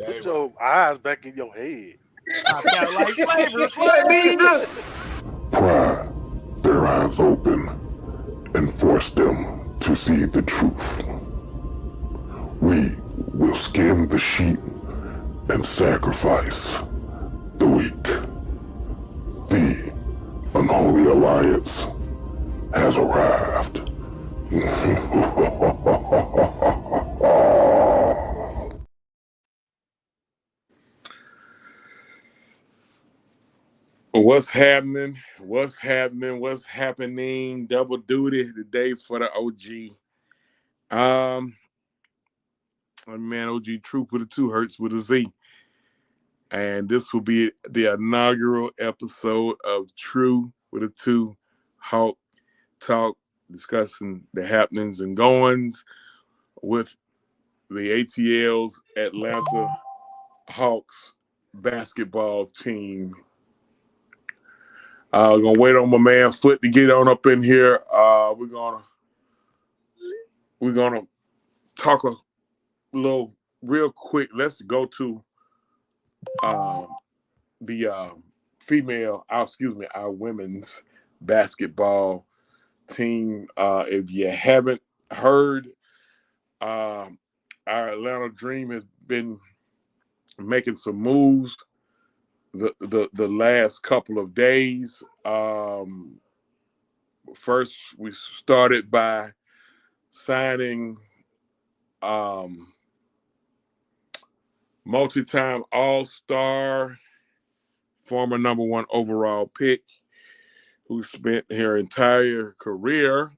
Put your eyes back in your head. I felt like flavor, flavor. Pry their eyes open and force them to see the truth. We will skin the sheep and sacrifice the weak. The unholy alliance has arrived. What's happening? What's happening? What's happening? Double duty today for the OG. Man, OG Truth with a 2 hurts with a Z. And this will be the inaugural episode of True with a 2 Hawk Talk, discussing the happenings and goings with the ATL's Atlanta Hawks basketball team. Gonna wait on my man Foot to get on up in here. We're gonna talk a little real quick. Let's go to the our women's basketball team. If you haven't heard, our Atlanta Dream has been making some moves the last couple of days. First, we started by signing multi-time All-Star, former number 1 overall pick, who spent her entire career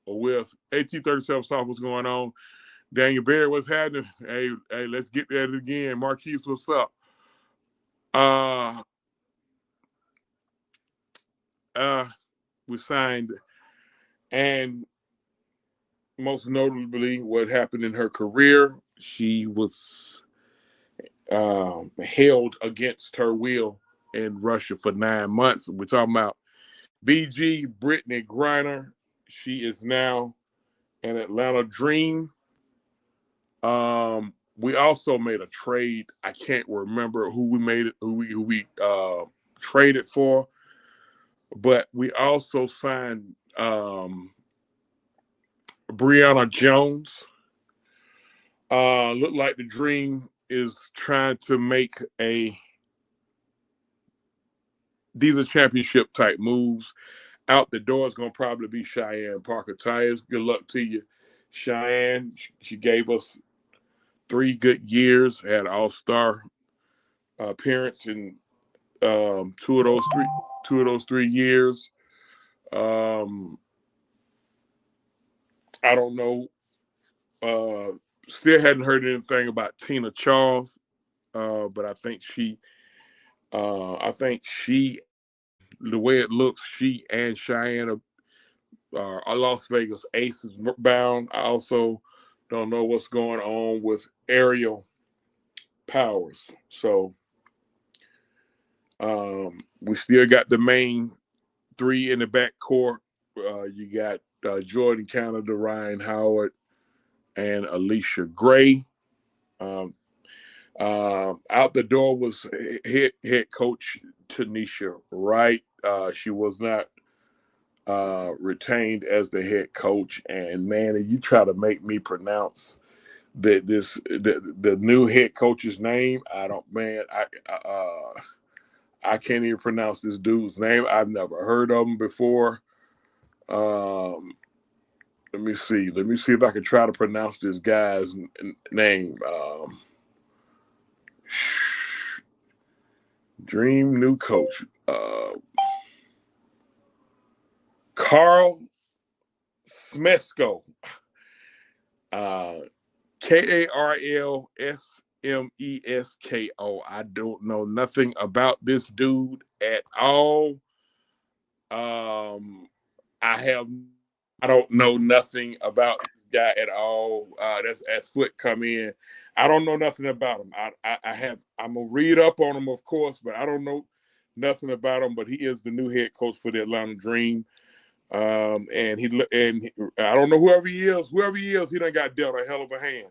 with 1837 South. What's going on? Daniel Barry, what's happening? Hey, let's get at it again. Marquise, what's up? We signed, and most notably, what happened in her career, she was held against her will in Russia for 9 months. We're talking about BG Brittany Griner. She is now an Atlanta Dream. We also made a trade. I can't remember who we made it, who we traded for, but we also signed Brianna Jones. Looked like the Dream is trying to make these are championship type moves. Out the door is going to probably be Cheyenne Parker Tyers. Good luck to you, Cheyenne. She gave us 3 good years, had All-Star appearance in 2 of those 3 years. I don't know. Still hadn't heard anything about Tina Charles, but I think she, the way it looks, she and Cheyenne are Las Vegas Aces bound. I also don't know what's going on with Ariel Powers. So we still got the main 3 in the back court. You got Jordan Canada, Ryan Howard, and Alicia Gray. Out the door was head coach Tanisha Wright. She was not retained as the head coach. And man, if you try to make me pronounce the new head coach's name, I can't even pronounce this dude's name. I've never heard of him before. Let me see if I can try to pronounce this guy's name. Dream new coach. Carl Smesko. Karlsmesko. I don't know nothing about this dude at all. I don't know nothing about this guy at all. That's as Foot come in. I don't know nothing about him. I'm gonna read up on him, of course, but I don't know nothing about him. But he is the new head coach for the Atlanta Dream. And I don't know whoever he is. He done got dealt a hell of a hand,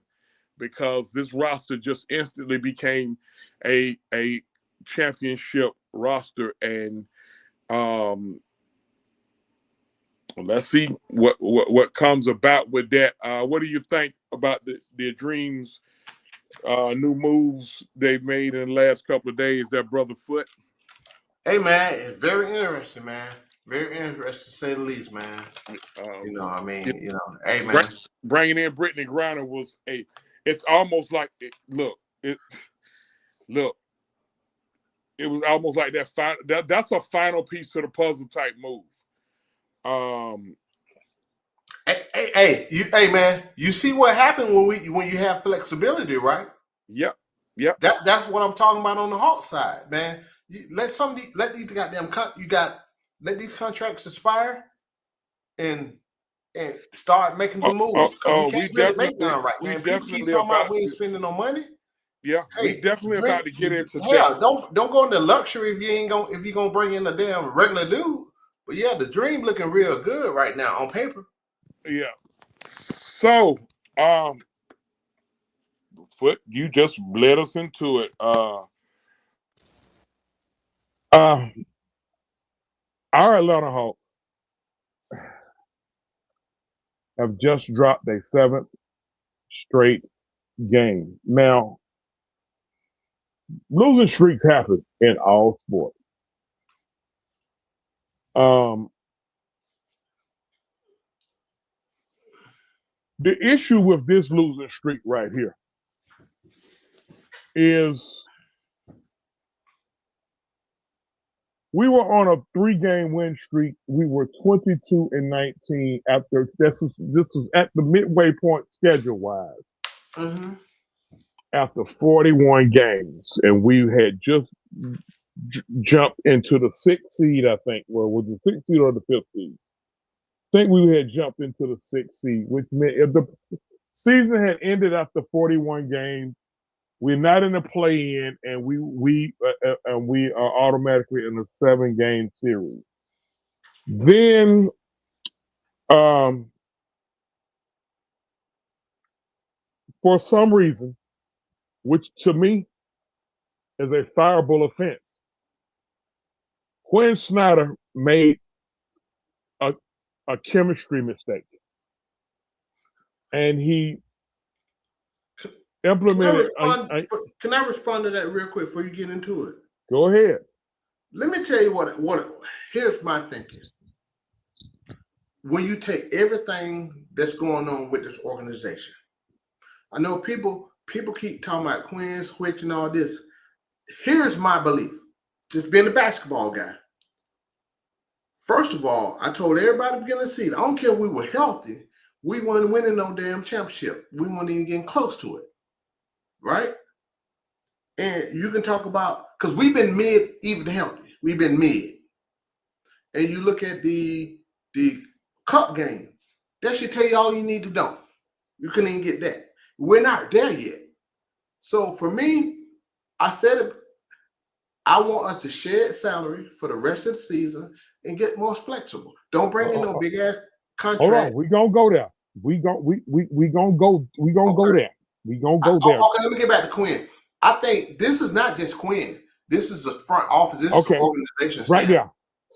because this roster just instantly became a championship roster, and let's see what comes about with that. What do you think about the Dreams? New moves they've made in the last couple of days. That brother Foot. Hey man, it's very interesting, man. Very interesting to say the least, man. Hey man. Bringing in Brittany Griner was it's almost like it was almost like that's a final piece to the puzzle type move. Hey man, you see what happened when you have flexibility, right? Yep. That's what I'm talking about on the Hawk side, man. You let these goddamn let these contracts expire and start making the moves. Because we can't really make none right now. People keep talking about we ain't spending no money. Yeah, we definitely about to get into that. Don't go into luxury if you're gonna bring in a damn regular dude. But yeah, the Dream looking real good right now on paper. Yeah. So, Foot, you just led us into it. Our Atlanta Hawks have just dropped their 7th straight game. Now, losing streaks happen in all sports. The issue with this losing streak right here is we were on a 3-game win streak. We were 22-19 after this was at the midway point schedule wise. Mm-hmm. After 41 games, and we had just jumped into the 6th seed. I think. Well, was the 6th seed or the 5th seed? I think we had jumped into the 6th seed, which meant if the season had ended after 41 games, we're not in the play-in, and we are automatically in a 7-game series. Then, for some reason, which to me is a fireable offense, Quinn Snyder made a chemistry mistake, and he implemented. Can I respond to that real quick before you get into it? Go ahead. Let me tell you what. Here's my thinking. When you take everything that's going on with this organization, I know people keep talking about Quinn switch and all this. Here's my belief. Just being a basketball guy. First of all, I told everybody at the beginning of the season, I don't care if we were healthy, we weren't winning no damn championship. We weren't even getting close to it. Right? And you can talk about, because we've been mid, even healthy. We've been mid. And you look at the cup game, that should tell you all you need to know. You couldn't even get that. We're not there yet. So for me, I said it, I want us to share salary for the rest of the season and get more flexible. Don't bring in no big ass contract. Hold on, we gonna go there. We gonna go there. We gonna go there. Okay, let me get back to Quinn. I think this is not just Quinn. This is a front office. This is an organization. Right there.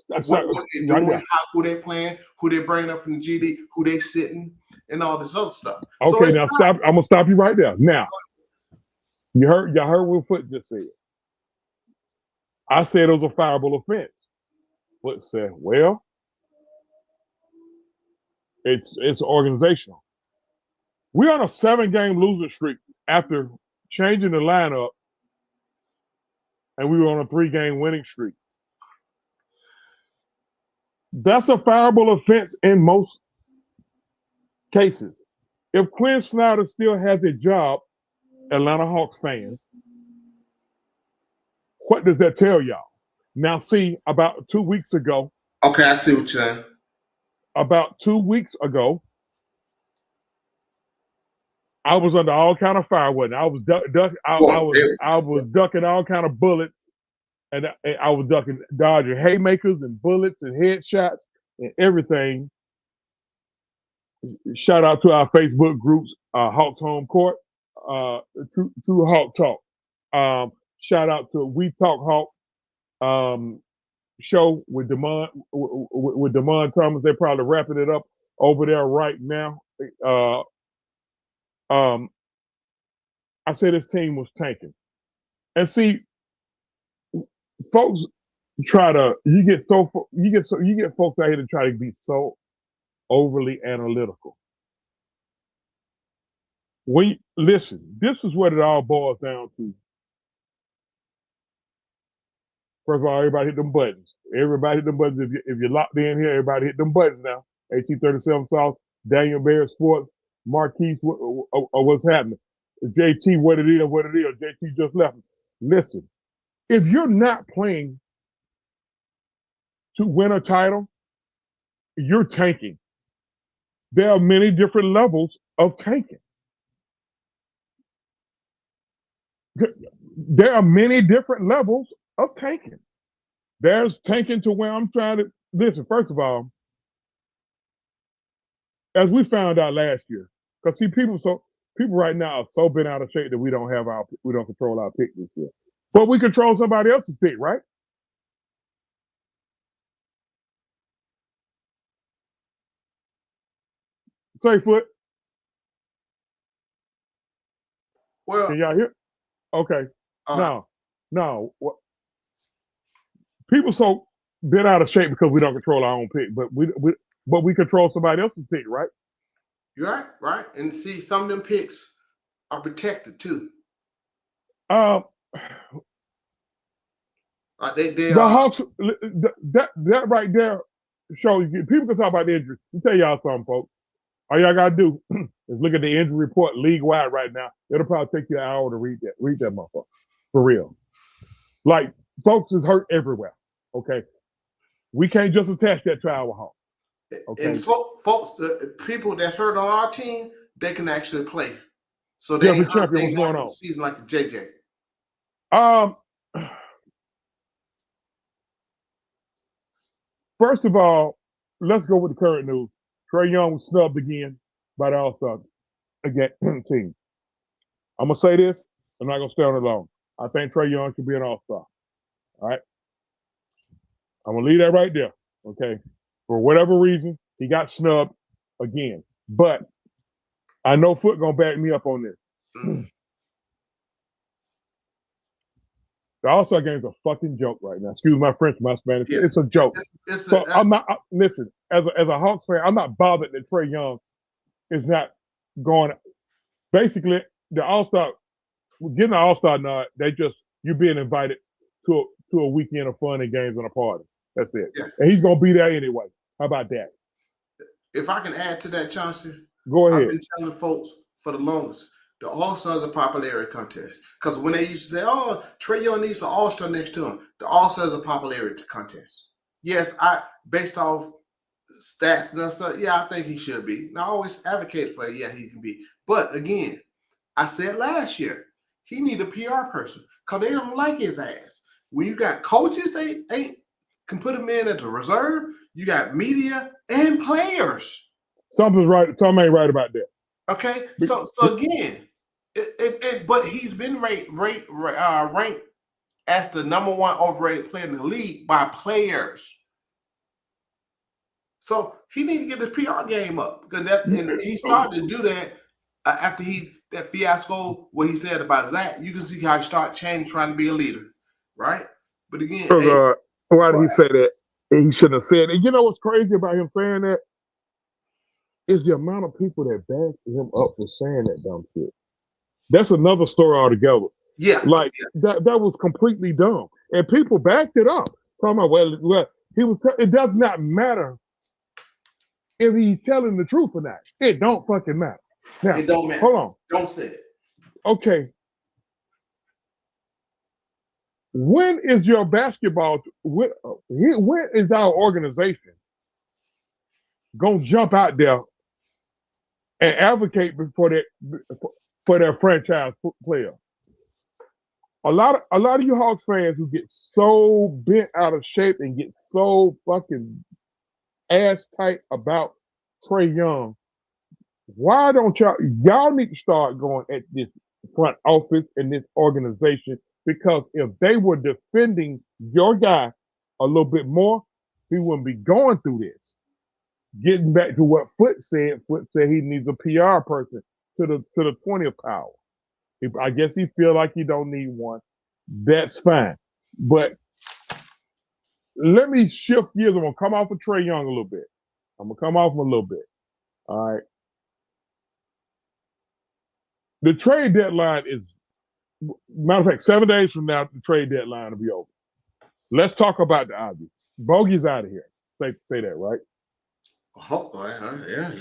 What they doing, right, who they playing, who they bringing up from the GD, who they sitting, and all this other stuff. Okay, so now stop. I'm gonna stop you right there. Now, y'all heard what Foot just said. I said it was a fireable offense. Foot said, well, it's organizational. We're on a 7-game losing streak after changing the lineup, and we were on a 3-game winning streak. That's a fireable offense in most cases. If Quinn Snyder still has a job, Atlanta Hawks fans, what does that tell y'all? Now, see, about 2 weeks ago. Okay, I see what you're saying. About 2 weeks ago, I was under all kind of fire. I was I was ducking all kind of bullets, and I was dodging haymakers and bullets and headshots and everything. Shout out to our Facebook groups, Hawks Home Court. True Hawk Talk. Shout out to We Talk Hawk show with Demond Thomas. They're probably wrapping it up over there right now. I said this team was tanking, and see, folks try to you get folks out here to try to be so overly analytical. Listen, this is what it all boils down to. First of all, everybody hit them buttons. Everybody hit them buttons. If you're locked in here, everybody hit them buttons now. 1837 South, Daniel Bear Sports, Marquise, what's happening? JT, what it is. JT just left. Listen, if you're not playing to win a title, you're tanking. There are many different levels of tanking. There are many different levels of tanking. There's tanking to where I'm trying to listen. First of all, as we found out last year, because see, people right now are so bent out of shape that we don't control our pick this year, but we control somebody else's pick, right? Say foot. Well, can y'all hear? Okay. No. People so bent out of shape because we don't control our own pick, but we control somebody else's pick, right? You're right. And see, some of them picks are protected too. The Hawks, that right there shows you. People can talk about the injury. Let me tell y'all something, folks. All y'all gotta do is look at the injury report league wide right now. It'll probably take you an hour to read that motherfucker. For real. Like, folks is hurt everywhere. Okay. We can't just attach that to our Hawks. Okay. And folks, the people that's hurt on our team, they can actually play. So they ain't hurt what's going on? Season like the JJ. First of all, let's go with the current news. Trae Young was snubbed again by the All-Star team. I'm gonna say this. I'm not gonna stay on it long. I think Trae Young should be an All-Star. All right. I'm gonna leave that right there. Okay. For whatever reason, he got snubbed again. But I know Foot gonna back me up on this. The All-Star game is a fucking joke right now. Excuse my French, my Spanish. Yeah. It's a joke. I'm not. Listen, as a Hawks fan, I'm not bothered that Trae Young is not going. Basically, the All-Star, getting the All-Star nod, you're being invited to a weekend of fun and games and a party. That's it. Yeah. And he's gonna be there anyway. How about that? If I can add to that, Chauncey, go ahead. I've been telling folks for the longest, the All-Star is a popularity contest. Because when they used to say, "Oh, Trae Young needs an All-Star next to him," the All-Star is a popularity contest. Yes, based off stats and stuff, yeah, I think he should be. And I always advocate for it. Yeah, he can be. But again, I said last year, he need a PR person because they don't like his ass. When you got coaches, they can put him in at the reserve. You got media and players. Something's right. Something ain't right about that. Okay, so again, but he's been ranked as the #1 overrated player in the league by players. So he need to get his PR game up because and he started to do that after that fiasco what he said about Zach. You can see how he started changing, trying to be a leader, right? But again, why did he say that? He shouldn't have said it. You know what's crazy about him saying that? Is the amount of people that backed him up for saying that dumb shit. That's another story altogether. Yeah. That was completely dumb. And people backed it up. Talking about, well, it does not matter if he's telling the truth or not. It don't fucking matter. Now, it don't matter. Hold on. Don't say it. Okay. When is your basketball, when is our organization going to jump out there and advocate for their franchise player? A lot of you Hawks fans who get so bent out of shape and get so fucking ass tight about Trae Young, why don't y'all need to start going at this front office in this organization, because if they were defending your guy a little bit more, he wouldn't be going through this. Getting back to what Foot said he needs a PR person to the 20th power. I guess he feel like he don't need one. That's fine. But let me shift gears. I'm gonna come off of Trae Young a little bit. I'm gonna come off him a little bit. All right. The trade deadline is, matter of fact, 7 days from now, the trade deadline will be over. Let's talk about the obvious. Bogey's out of here. Say that, right? Oh, yeah.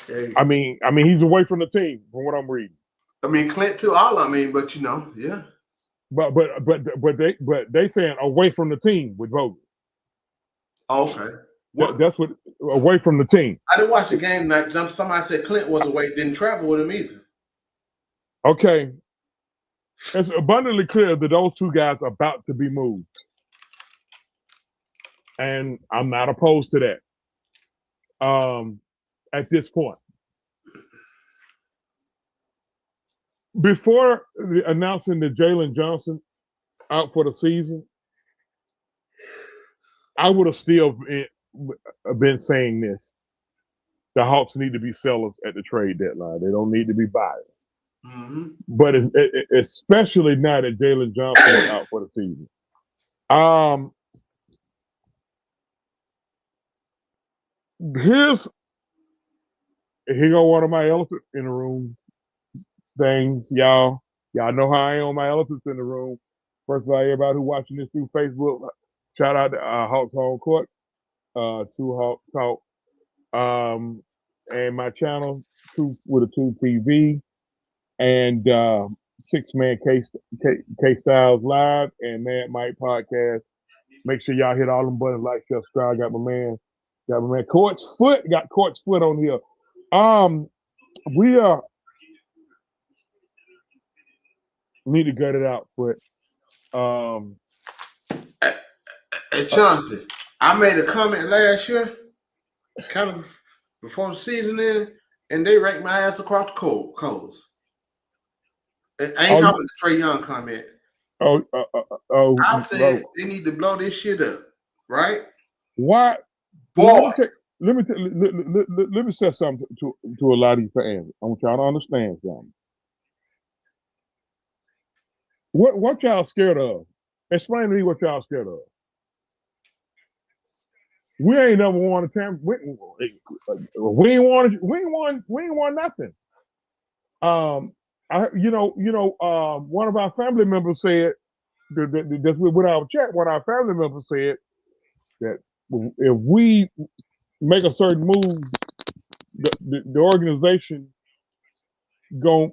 Hey. I mean, he's away from the team from what I'm reading. I mean, Clint too. But yeah. But they saying away from the team with Bogey. Okay. That's what, away from the team. I didn't watch the game tonight. Somebody said Clint was away, didn't travel with him either. Okay. It's abundantly clear that those two guys are about to be moved. And I'm not opposed to that. At this point. Before announcing that Jalen Johnson out for the season, I would have still been saying this. The Hawks need to be sellers at the trade deadline. They don't need to be buyers. Mm-hmm. But especially now that Jalen Johnson is out for the season. Here go one of my elephant in the room things, y'all. Y'all know how I am on my elephants in the room. First of all, everybody who watching this through Facebook, shout out to Hawks Home Court, to Hawks Talk, and my channel, Truth with a 2 TV, and 6-Man K Styles Live and Mad Mike Podcast. Make sure y'all hit all them buttons, like, share, subscribe. Got my man Court's Foot on here. We need to gut it out, Foot. Hey, Chauncey, I made a comment last year, kind of before the season ended, and they ranked my ass across the coals. I ain't talking about the Trae Young comment. I said they need to blow this shit up, right? Why? Boy. Let me say something to a lot of you fans. I want y'all to understand something. What y'all scared of? Explain to me what y'all scared of. We ain't never won a champ. We ain't won nothing. One of our family members said that with our chat. One of our family members said that if we make a certain move, the organization gon'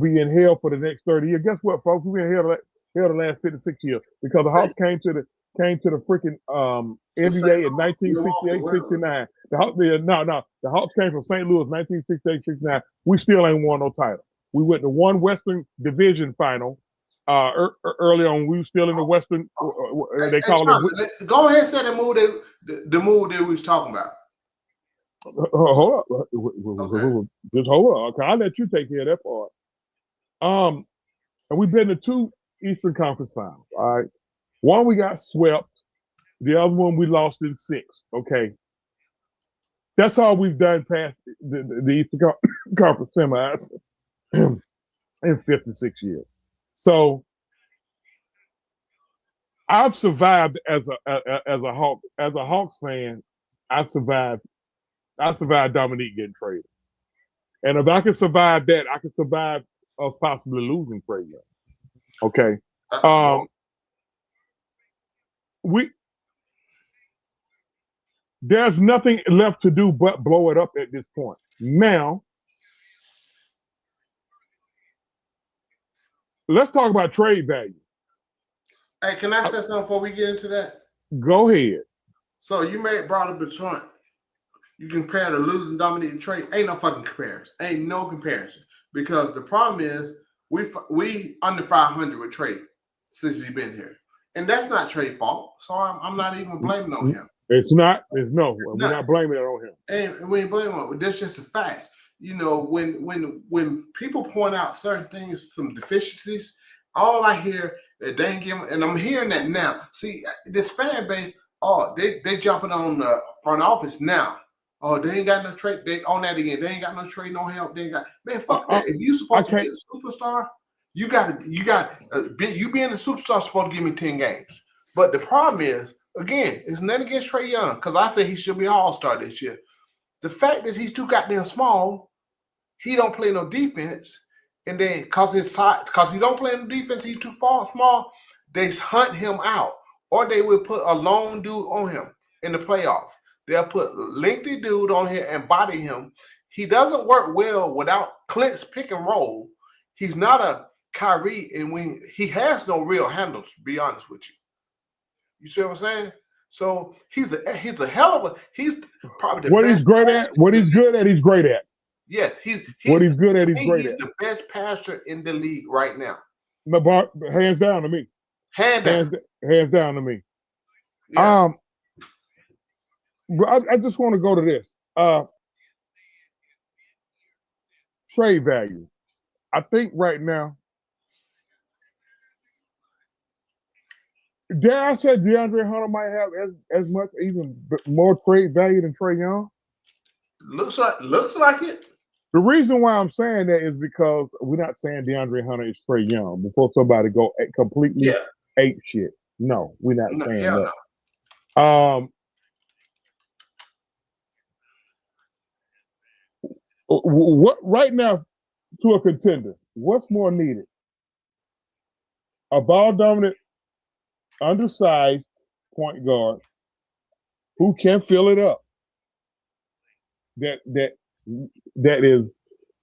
be in hell for the next 30 years. Guess what, folks? We've been in hell the last 56 years because the Hawks came to the freaking NBA in 1968-69. The Hawks came from St. Louis 1968-69. We still ain't won no title. We went to one Western Division final early on. We were still in the Western. They call it. Go ahead and say the move that we was talking about. Hold up. Okay. Just hold on. Okay, I'll let you take care of that part. And we've been to 2 Eastern Conference finals. All right. One we got swept. The other one we lost in 6. Okay. That's all we've done past the Eastern Conference semis in 56 years. So I've survived as a Hawks fan. I've survived Dominique getting traded. And if I can survive that, I can survive us possibly losing Trae Young. Okay. There's nothing left to do but blow it up at this point. Now, let's talk about trade value. Hey, can I say something before we get into that? Go ahead. So you brought up a point. You compare the losing Dominique and Trae. Ain't no fucking comparison. Ain't no comparison. Because the problem is we under 500 with Trae since he's been here. And that's not Trae's fault. So I'm not even blaming on him. It's not. We're not blaming it on him. And we ain't blaming him. That's just a fact. you know, when people point out certain things, some deficiencies, all I hear that they ain't giving, and I'm hearing that now. See, this fan base, oh, they jumping on the front office now. Oh, they ain't got no trade. They on that again. They ain't got no trade, no help. They ain't got, man. Fuck that. If you supposed to be a superstar, you got you being a superstar supposed to give me 10 games. But the problem is, again, it's nothing against Trae Young, because I say he should be an all-star this year. The fact is he's too goddamn small. He don't play no defense, and then because he don't play no defense, he's too small. They hunt him out, or they will put a long dude on him in the playoff. They'll put lengthy dude on here and body him. He doesn't work well without Clint's pick and roll. He's not a Kyrie, and when he has no real handles, to be honest with you. You see what I'm saying? So he's a hell of a. He's probably the what best he's great at. What he's good at, he's great at. Yes, what he's good at, he's great at. He's the best passer in the league right now. Hands down to me. Hands down to me. Yeah. I just want to go to this. Trade value. I think right now, dare I say DeAndre Hunter might have as much, even more trade value than Trae Young? Looks like it. The reason why I'm saying that is because we're not saying DeAndre Hunter is Trae Young before somebody go completely ape shit. No, we're not saying that. No. What right now to a contender? What's more needed? A ball dominant, undersized point guard who can fill it up. That is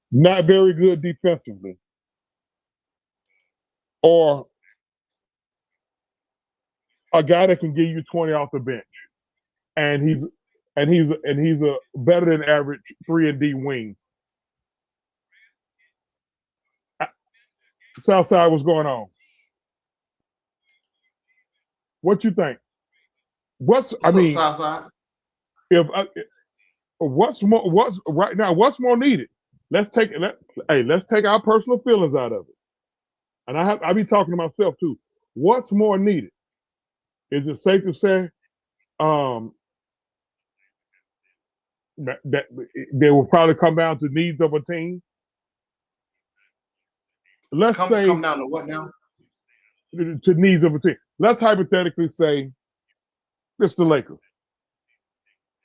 not very good defensively, or a guy that can give you 20 off the bench, and he's a better than average 3-and-D wing. Southside, what's going on? What you think? Southside? What's more needed? Let's take our personal feelings out of it. And I be talking to myself too. What's more needed? Is it safe to say that they will probably come down to needs of a team? Let's say come down to what now? To needs of a team. Let's hypothetically say it's the Lakers.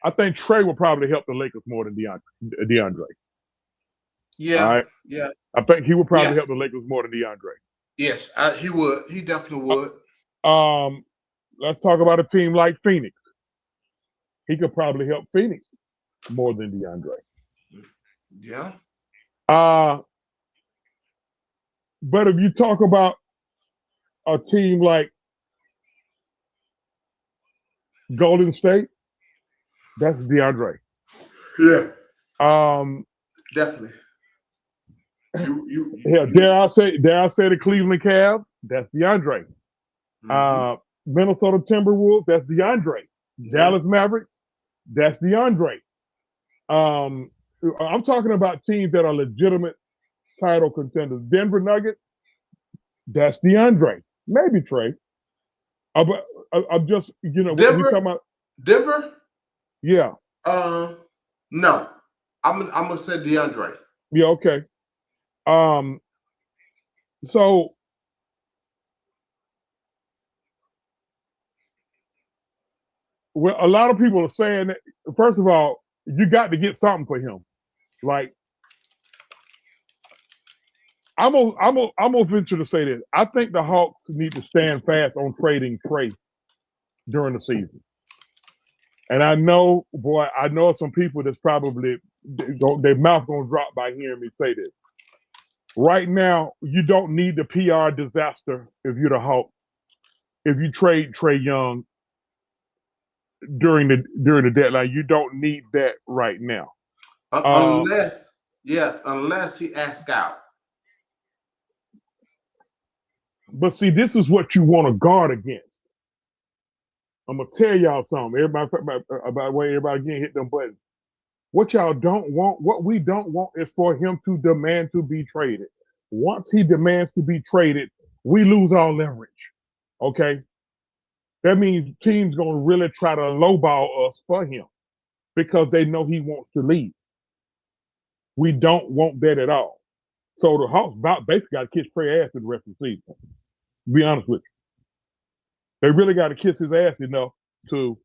I think Trae will probably help the Lakers more than DeAndre. Yeah. All right? Yeah. I think he would probably help the Lakers more than DeAndre. Yes, he would. He definitely would. Let's talk about a team like Phoenix. He could probably help Phoenix more than DeAndre. Yeah. But if you talk about a team like Golden State, that's DeAndre. Yeah. Definitely. Yeah. Dare I say the Cleveland Cavs? That's DeAndre. Mm-hmm. Minnesota Timberwolves? That's DeAndre. Yeah. Dallas Mavericks? That's DeAndre. I'm talking about teams that are legitimate title contenders. Denver Nuggets? That's DeAndre. Maybe Trae. I'm just, Denver? talking about Denver? Yeah. No. I'm gonna say DeAndre. Yeah, okay. So well, a lot of people are saying that, first of all, you got to get something for him. Like, I'm gonna venture to say this. I think the Hawks need to stand fast on trading Trae during the season. And I know some people that's probably their mouth gonna drop by hearing me say this. Right now, you don't need the PR disaster if you're the Hawks. If you trade Trae Young during the deadline, you don't need that right now. Unless he asks out. But see, this is what you want to guard against. I'm gonna tell y'all something. Everybody about the way everybody getting hit them buttons. What y'all don't want, what we don't want is for him to demand to be traded. Once he demands to be traded, we lose our leverage. Okay? That means teams gonna really try to lowball us for him because they know he wants to leave. We don't want that at all. So the Hawks basically got to kiss Trae ass for the rest of the season. To be honest with you. They really got to kiss his ass enough to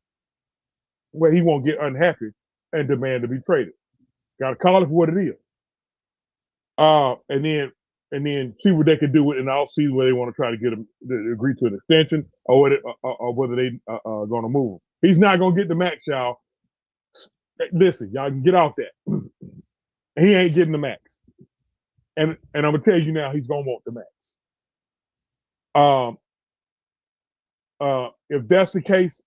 where he won't get unhappy and demand to be traded. Got to call it for what it is. And then see what they can do with in the offseason where they want to try to get him to agree to an extension or whether they are going to move him. He's not going to get the max, y'all. Listen, y'all can get off that. He ain't getting the max. And I'm gonna tell you now, he's gonna want the max. If that's the case,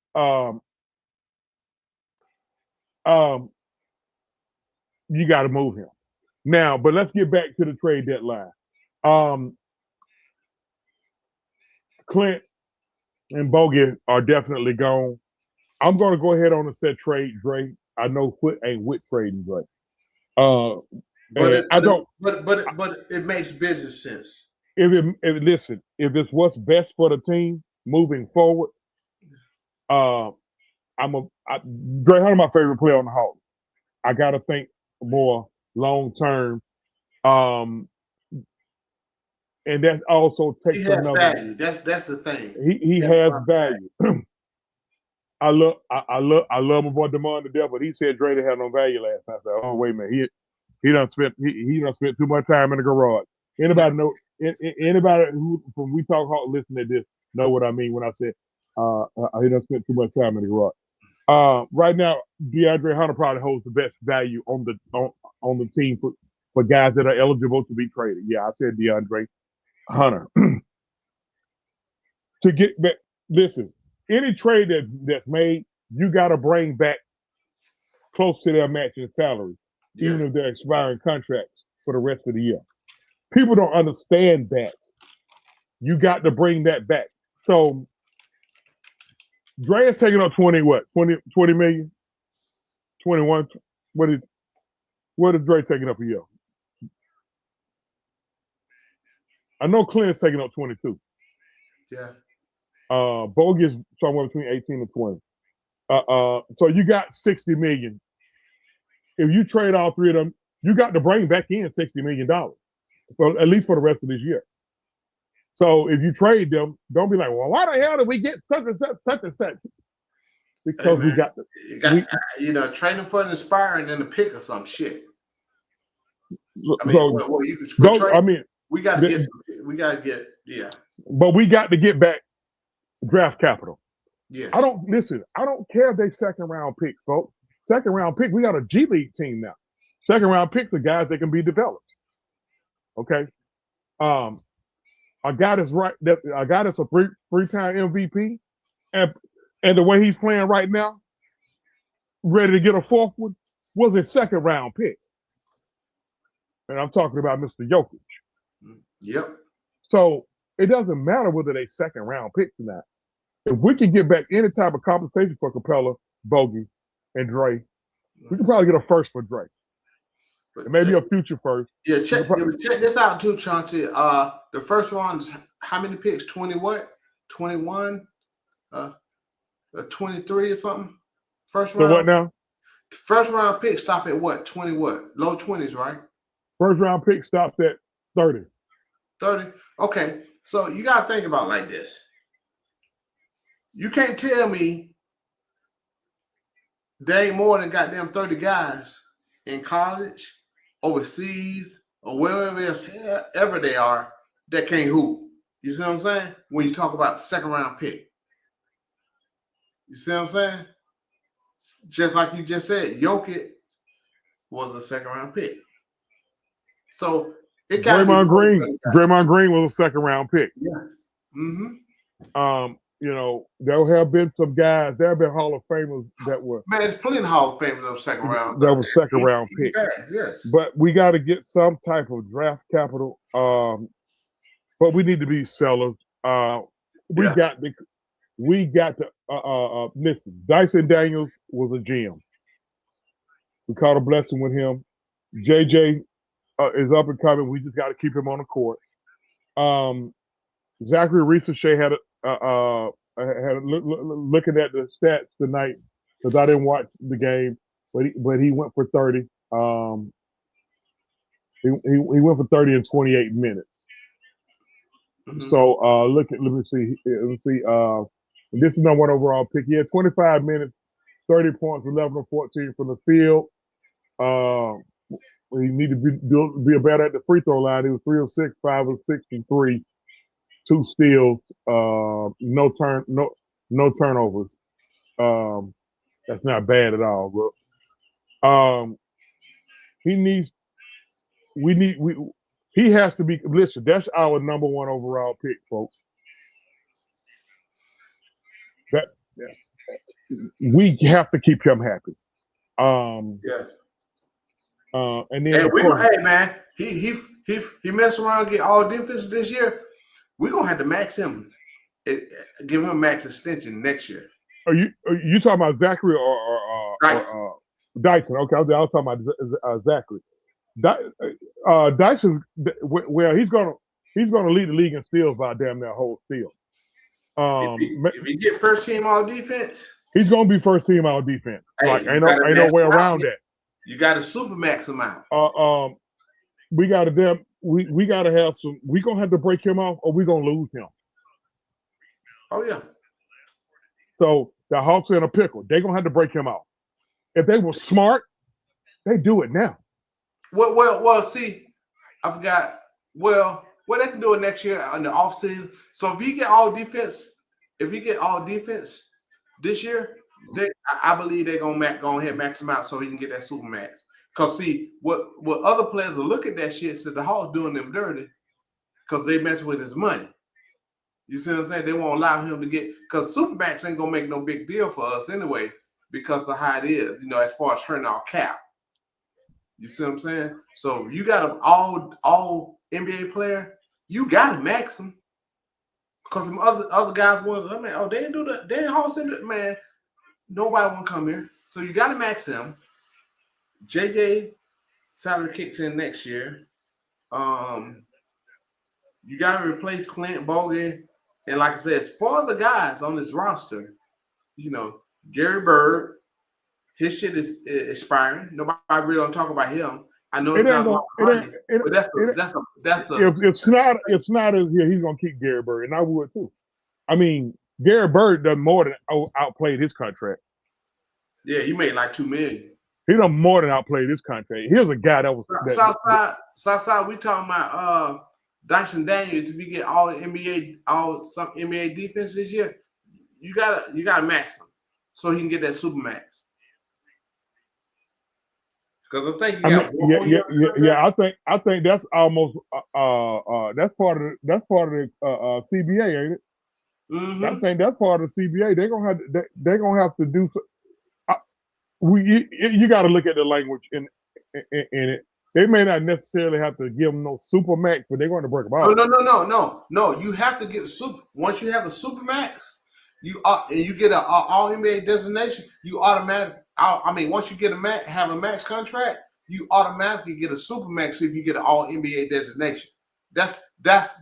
you got to move him now. But let's get back to the trade deadline. Clint and Bogey are definitely gone. I'm gonna go ahead on and set trade Dre. I know Foot ain't with trading Dre. But it makes business sense. If it's what's best for the team moving forward, Dre Hunter my favorite player on the Hawks. I gotta think more long term. And that also takes he has another value. That's the thing. He has value. I love my boy Damon to death, but he said Dre didn't have no value last night. I said, oh wait a minute, he done spent too much time in the garage. Anybody know? Anybody who from We Talk Hawk listen to this know what I mean when I said he done spent too much time in the garage. Right now, DeAndre Hunter probably holds the best value on the team for guys that are eligible to be traded. Yeah, I said DeAndre Hunter. To get back, listen, any trade that's made, you got to bring back close to their matching salary, even if they're expiring contracts for the rest of the year. People don't understand that. You got to bring that back. So Dre is taking up 20 million? 21? What is Dre taking up a year? I know Clint's taking up 22. Yeah. Bogey is somewhere between 18 and 20. So you got 60 million. If you trade all three of them, you got to bring back in $60 million. Well, at least for the rest of this year. So if you trade them, don't be like, well, why the hell did we get such and such? Because we got trading for an inspiring and a pick or some shit. I mean, we got to get, yeah. But we got to get back draft capital. Yes. I don't care if they second round picks, folks. Second round pick, we got a G League team now. Second round picks are guys that can be developed. Okay. A guy that's a three-time MVP, and the way he's playing right now, ready to get a fourth one, was a second round pick. And I'm talking about Mr. Jokic. Yep. So it doesn't matter whether they second round picks or not. If we can get back any type of compensation for Capella, Bogey, and Dre, we can probably get a first for Dre. And maybe a future first. Yeah, check this out too, Chauncey. The first round is how many picks? 20 what? 21? 23 or something? First round. So what now? First round pick stop at what? 20 what? Low 20s, right? First round pick stops at 30. 30? Okay. So you got to think about it like this. You can't tell me there ain't more than goddamn 30 guys in college, overseas, or wherever else ever they are that can't hoop. You see what I'm saying? When you talk about second round pick. You see what I'm saying? Just like you just said, Jokic was a second round pick. So it got Draymond Green was a second round pick. Yeah. Mm-hmm. There have been some guys, there have been Hall of Famers that were. Man, there's plenty of Hall of Famers that were second round. That was second round picks. Yes. But we got to get some type of draft capital. But we need to be sellers. We got to listen. Dyson Daniels was a GM. We caught a blessing with him. JJ is up and coming. We just got to keep him on the court. Zachary Ricochet had looking at the stats tonight because I didn't watch the game, but he went for 30. He went for 30 in 28 minutes. Mm-hmm. So let me see. This is number one overall pick. He had 25 minutes, 30 points, 11 or 14 from the field. He needed to be better at the free throw line. He was 3 of 6, 5 of 6 from 3, 2 steals, no turnovers. That's not bad at all. But he has to be. Listen, that's our number one overall pick, folks. We have to keep him happy. Yes. And then hey man, he messed around and get all defense this year. We're gonna have to max him, give him a max extension next year. Are you talking about Zachary or Dyson? Okay, I was talking about Zachary. Dyson, well, he's gonna lead the league in steals by damn near whole steal. If he get first team all defense, he's gonna be first team all defense. Hey, like ain't no way around that. You got to super max him out. We got to have some. We gonna have to break him off, or we gonna lose him. Oh yeah. So the Hawks are in a pickle. They gonna have to break him off. If they were smart, they do it now. Well. See, I forgot. Well, they can do it next year in the offseason. So if he get all defense this year, I believe they're gonna go ahead and max him out so he can get that super max. Cause see, what other players will look at that shit, said the Hawks doing them dirty, cause they mess with his money. You see what I'm saying? They won't allow him to get, cause super max ain't gonna make no big deal for us anyway, because of how it is, as far as hurting our cap. You see what I'm saying? So you got an all NBA player, you gotta max him. Cause some other guys want, they didn't do that. They ain't hosting it, man. Nobody want to come here. So you got to max him. JJ salary kicks in next year. You got to replace Clint Bogan. And like I said, for the guys on this roster, Gary Bird, his shit is expiring. Nobody really don't talk about him. I know it's not money, but that's a. If Snyder is here, he's gonna keep Gary Bird, and I would too. I mean, Gary Bird done more than outplayed his contract. Yeah, he made like $2 million. He done more than outplayed his contract. Here's a guy that was Southside. We talking about Dyson Daniels. If you get all some NBA defense this year, you gotta max him so he can get that super max. Because I think I think that's almost that's part of the CBA, ain't it? Mm-hmm. I think that's part of the CBA. They're gonna have to do. You got to look at the language in it. They may not necessarily have to give them no super max, but they're going to break them out. No. You have to get a super. Once you have a super max, you get an all NBA designation. You automatically. Once you get have a max contract, you automatically get a super max if you get an all NBA designation. That's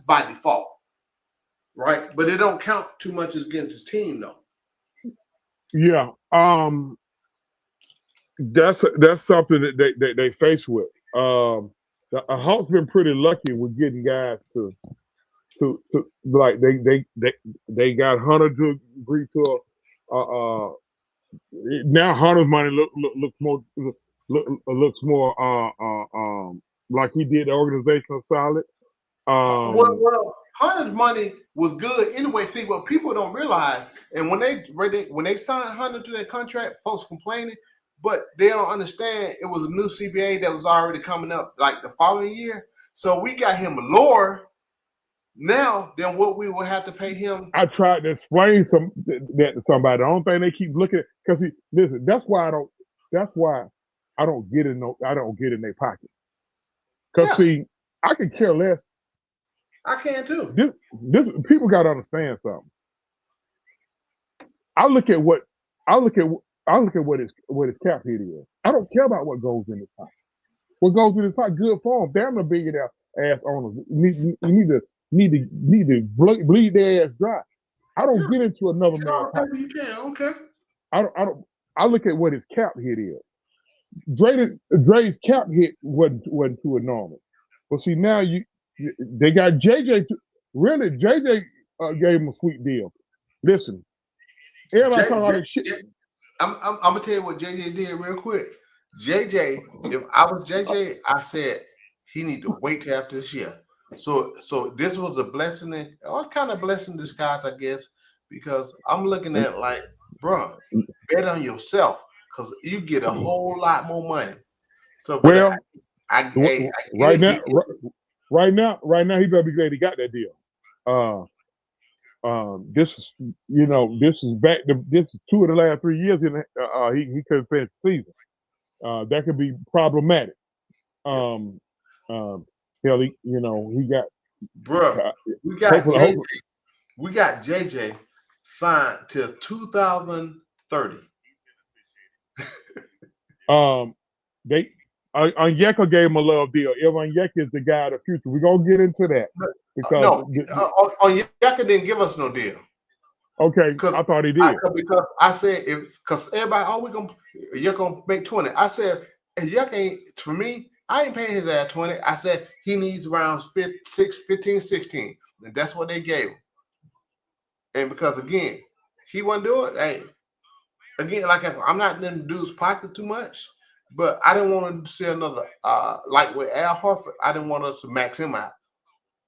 by default, right? But it don't count too much as against his team, though. Yeah, that's something that they face with. The Hawks been pretty lucky with getting guys to like they got Hunter to agree to now Hunter's money looks more like he did the organizational solid. Well, Hunter's money was good anyway. See, what people don't realize, and when they signed Hunter to that contract, folks complaining, but they don't understand it was a new CBA that was already coming up like the following year. So we got him lower now than what we will have to pay him. I tried to explain that to somebody. The only thing they keep looking at, because listen, that's why I don't get in their pocket. Because see, I can care less. I can too. This people got to understand something. I look at I look at what his cap hit is. I don't care about what goes in his pocket. What goes in his pocket, good for him. Damn the billionaire ass owners need to bleed their ass dry. I don't get into another man's pocket. You can, okay. I don't. I look at what his cap hit is. Dre's cap hit wasn't too enormous. But see now they got JJ. Really, JJ gave him a sweet deal. Listen, everybody talking all that shit. I'm gonna tell you what JJ did real quick. JJ, if I was JJ, I said he need to wait till after this year. So this was a blessing, or kind of blessing in disguise, I guess, because I'm looking at like, bro, bet on yourself because you get a whole lot more money. So, well, right now, he better be glad he got that deal. This is this is 2 of the last 3 years he couldn't finish the season. That could be problematic. Hell, he got. Bro, we got JJ signed till 2030. Onyeka gave him a love deal. If Onyeka is the guy of the future, we're gonna get into that because Onyeka didn't give us no deal. Okay, I thought he did because I said because everybody, you're gonna make 20. I said Onyeka ain't, for me, I ain't paying his ass 20. I said he needs around 15, 16, and that's what they gave him. And because again, he wasn't doing it. Hey, again, like I'm not in the dude's pocket too much. But I didn't want to see another, like with Al Horford, I didn't want us to max him out.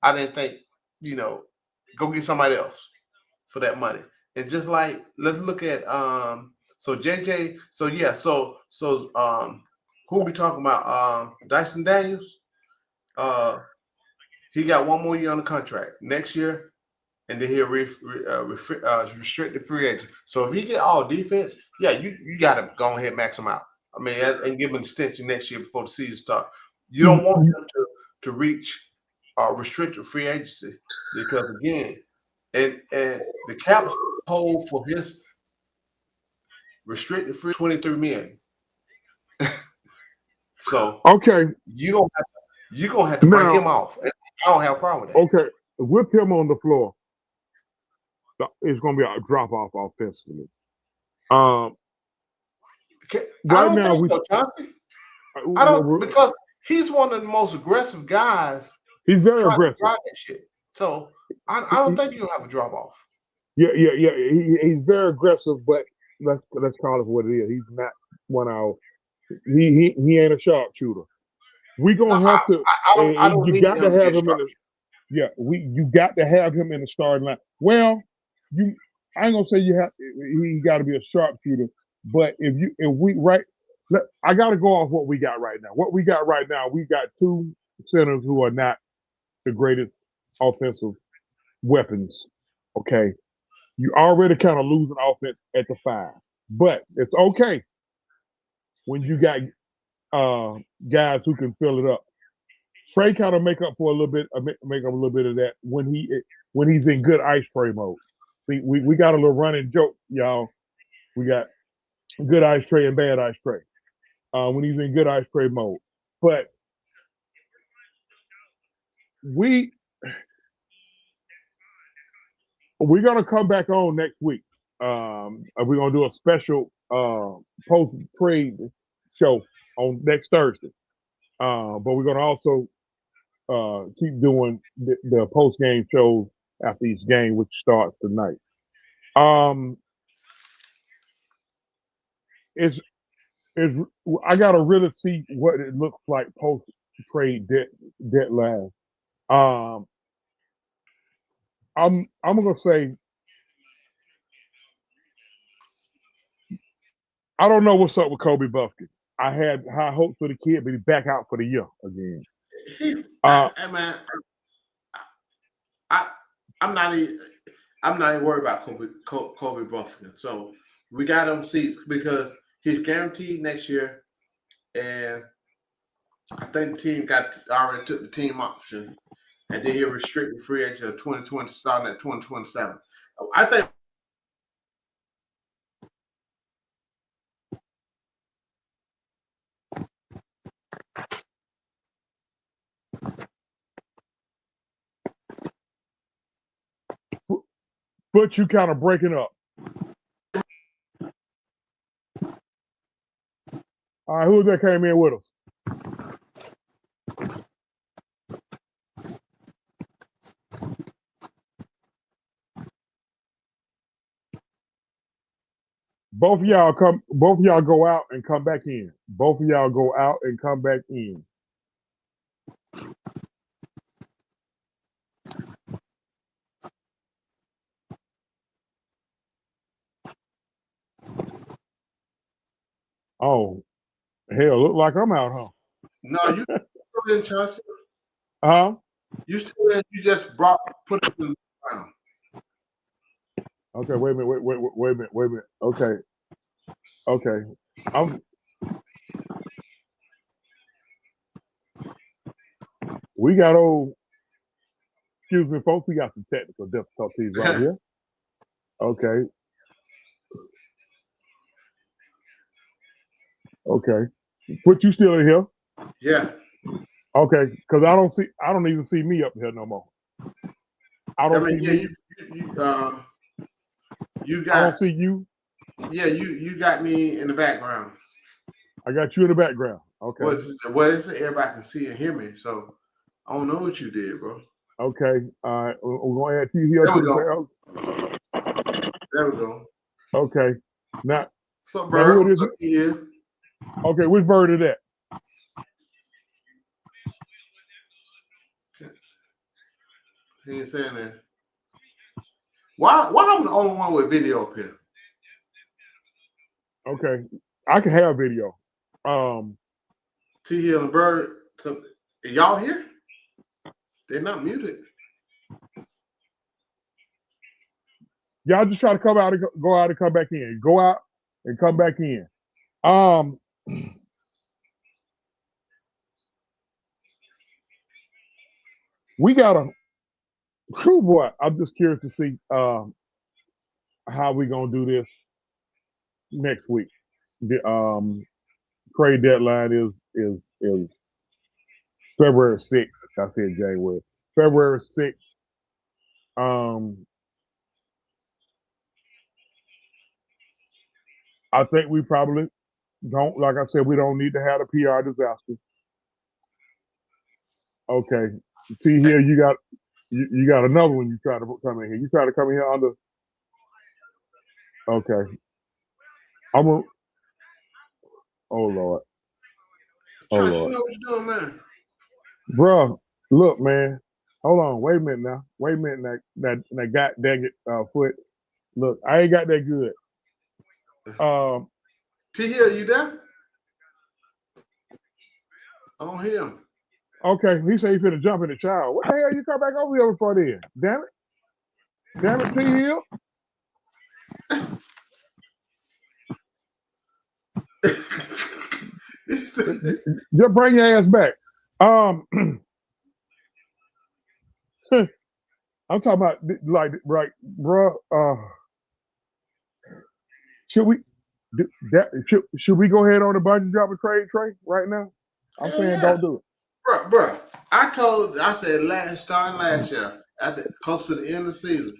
I didn't think, go get somebody else for that money. And just like, let's look at, so JJ, who are we talking about? Dyson Daniels, he got 1 more year on the contract next year, and then he'll restricted free agent. So if he get all defense, yeah, you got to go ahead and max him out. I mean, and give him an extension next year before the season starts. You don't want him to reach restricted free agency because again, and the cap hold for his restricted free $23 million. So okay, you're gonna have to break him off. And I don't have a problem with that. Okay, with him on the floor, it's gonna be a drop off offensively. Right now, I don't because he's one of the most aggressive guys. He's very aggressive. That shit. So I don't think you'll have a drop off. Yeah. He's very aggressive, but let's call it what it is. He's not one out. He ain't a sharpshooter. We gonna have to. You got to have him in the. Yeah, you got to have him in the starting line. Well, I ain't gonna say he got to be a sharpshooter. But I got to go off what we got right now. What we got right now, we got 2 centers who are not the greatest offensive weapons. Okay, you already kind of losing offense at the 5, but it's okay when you got guys who can fill it up. Trae kind of make up a little bit of that when he's in good ice tray mode. See, we got a little running joke, y'all. We got good ice tray and bad ice tray when he's in good ice tray mode. But we're gonna come back on next week. We're gonna do a special post-trade show on next Thursday. But we're gonna also keep doing the post-game shows after each game, which starts tonight. I gotta really see what it looks like post trade deadline. I'm gonna say I don't know what's up with Kobe Buffkin. I had high hopes for the kid, but he's back out for the year again. Man, I'm not even worried about Kobe Buffkin. So we got him see because he's guaranteed next year, and I think the team already took the team option, and then he'll restrict the free agent of 2020 starting at 2027. I think Foot, you kind of breaking up. All right, who that came in with us? Both of y'all go out and come back in. Both of y'all go out and come back in. Oh, hell, look like I'm out, huh? No, you still in, Chauncey. Huh? You still in, you just put it in the ground. Okay, wait a minute. Okay. We got excuse me, folks, we got some technical difficulties right here. Okay. Okay. Foot, you still in here? Yeah. Okay, because I don't even see me up here no more. I don't see me. You got. I don't see you. Yeah, you got me in the background. I got you in the background. Okay. What is it? Everybody can see and hear me, so I don't know what you did, bro. Okay. All right. We're going to add you here. There we go. There we go. Okay. Now, so Bird, what's up here? Okay, which bird is that? He ain't saying that. Why I'm the only one with video up here? Okay. I can have video. T Hill and Bird. So, y'all here? They're not muted. Y'all just try to go out and come back in. Go out and come back in. We got a true boy. I'm just curious to see how we gonna do this next week. The trade deadline is February 6th. I said January. February 6th. I think we probably don't, like I said, we don't need to have a PR disaster. Okay. See here, you got another one you try to come in here. You try to come in here under. Okay. Oh Lord. Oh Lord. You know what you're doing, man. Bruh, look, man. Hold on. Wait a minute now. Wait a minute. That god dang it, Foot. Look, I ain't got that good. T Hill, you there? On him. Okay, he said he's finna jump in the shower. What the hell you come back over here for then? Damn it, T Hill. Just bring your ass back. I'm talking about like right, bro. Should we go ahead on the budget drop a trade right now? I'm saying don't do it. Bro. I said starting last year, close to the end of the season,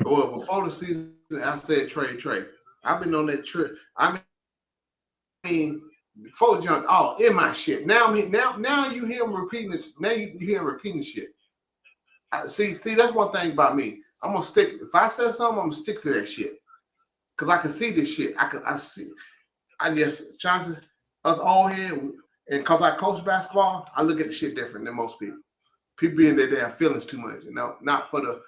or before the season, I said trade. I've been on that trip. I mean, before junk all in my shit. Now you hear him repeating this. Now you hear him repeating shit. See, that's one thing about me. I'm gonna stick. If I said something, I'm gonna stick to that shit. Cause I can see this shit. I see. I guess chances us all here, and cause I coach basketball, I look at the shit different than most people. People be in their damn feelings too much, you know, not for the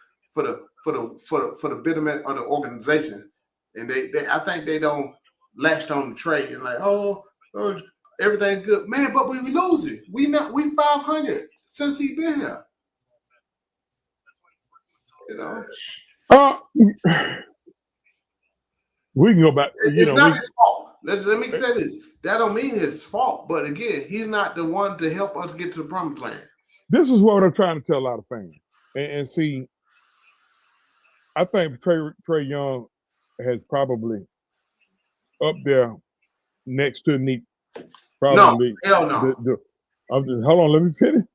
betterment of the organization. And they I think they don't latched on the trade and like, oh, everything's good, man. But we losing. We 500 since he been here. You know. We can go back. It's not his fault. Let me say this. That don't mean his fault. But again, he's not the one to help us get to the promised land. This is what I'm trying to tell a lot of fans. And see, I think Trae Young has probably up there next to Neat. Probably. No, hell no. Hold on, let me finish.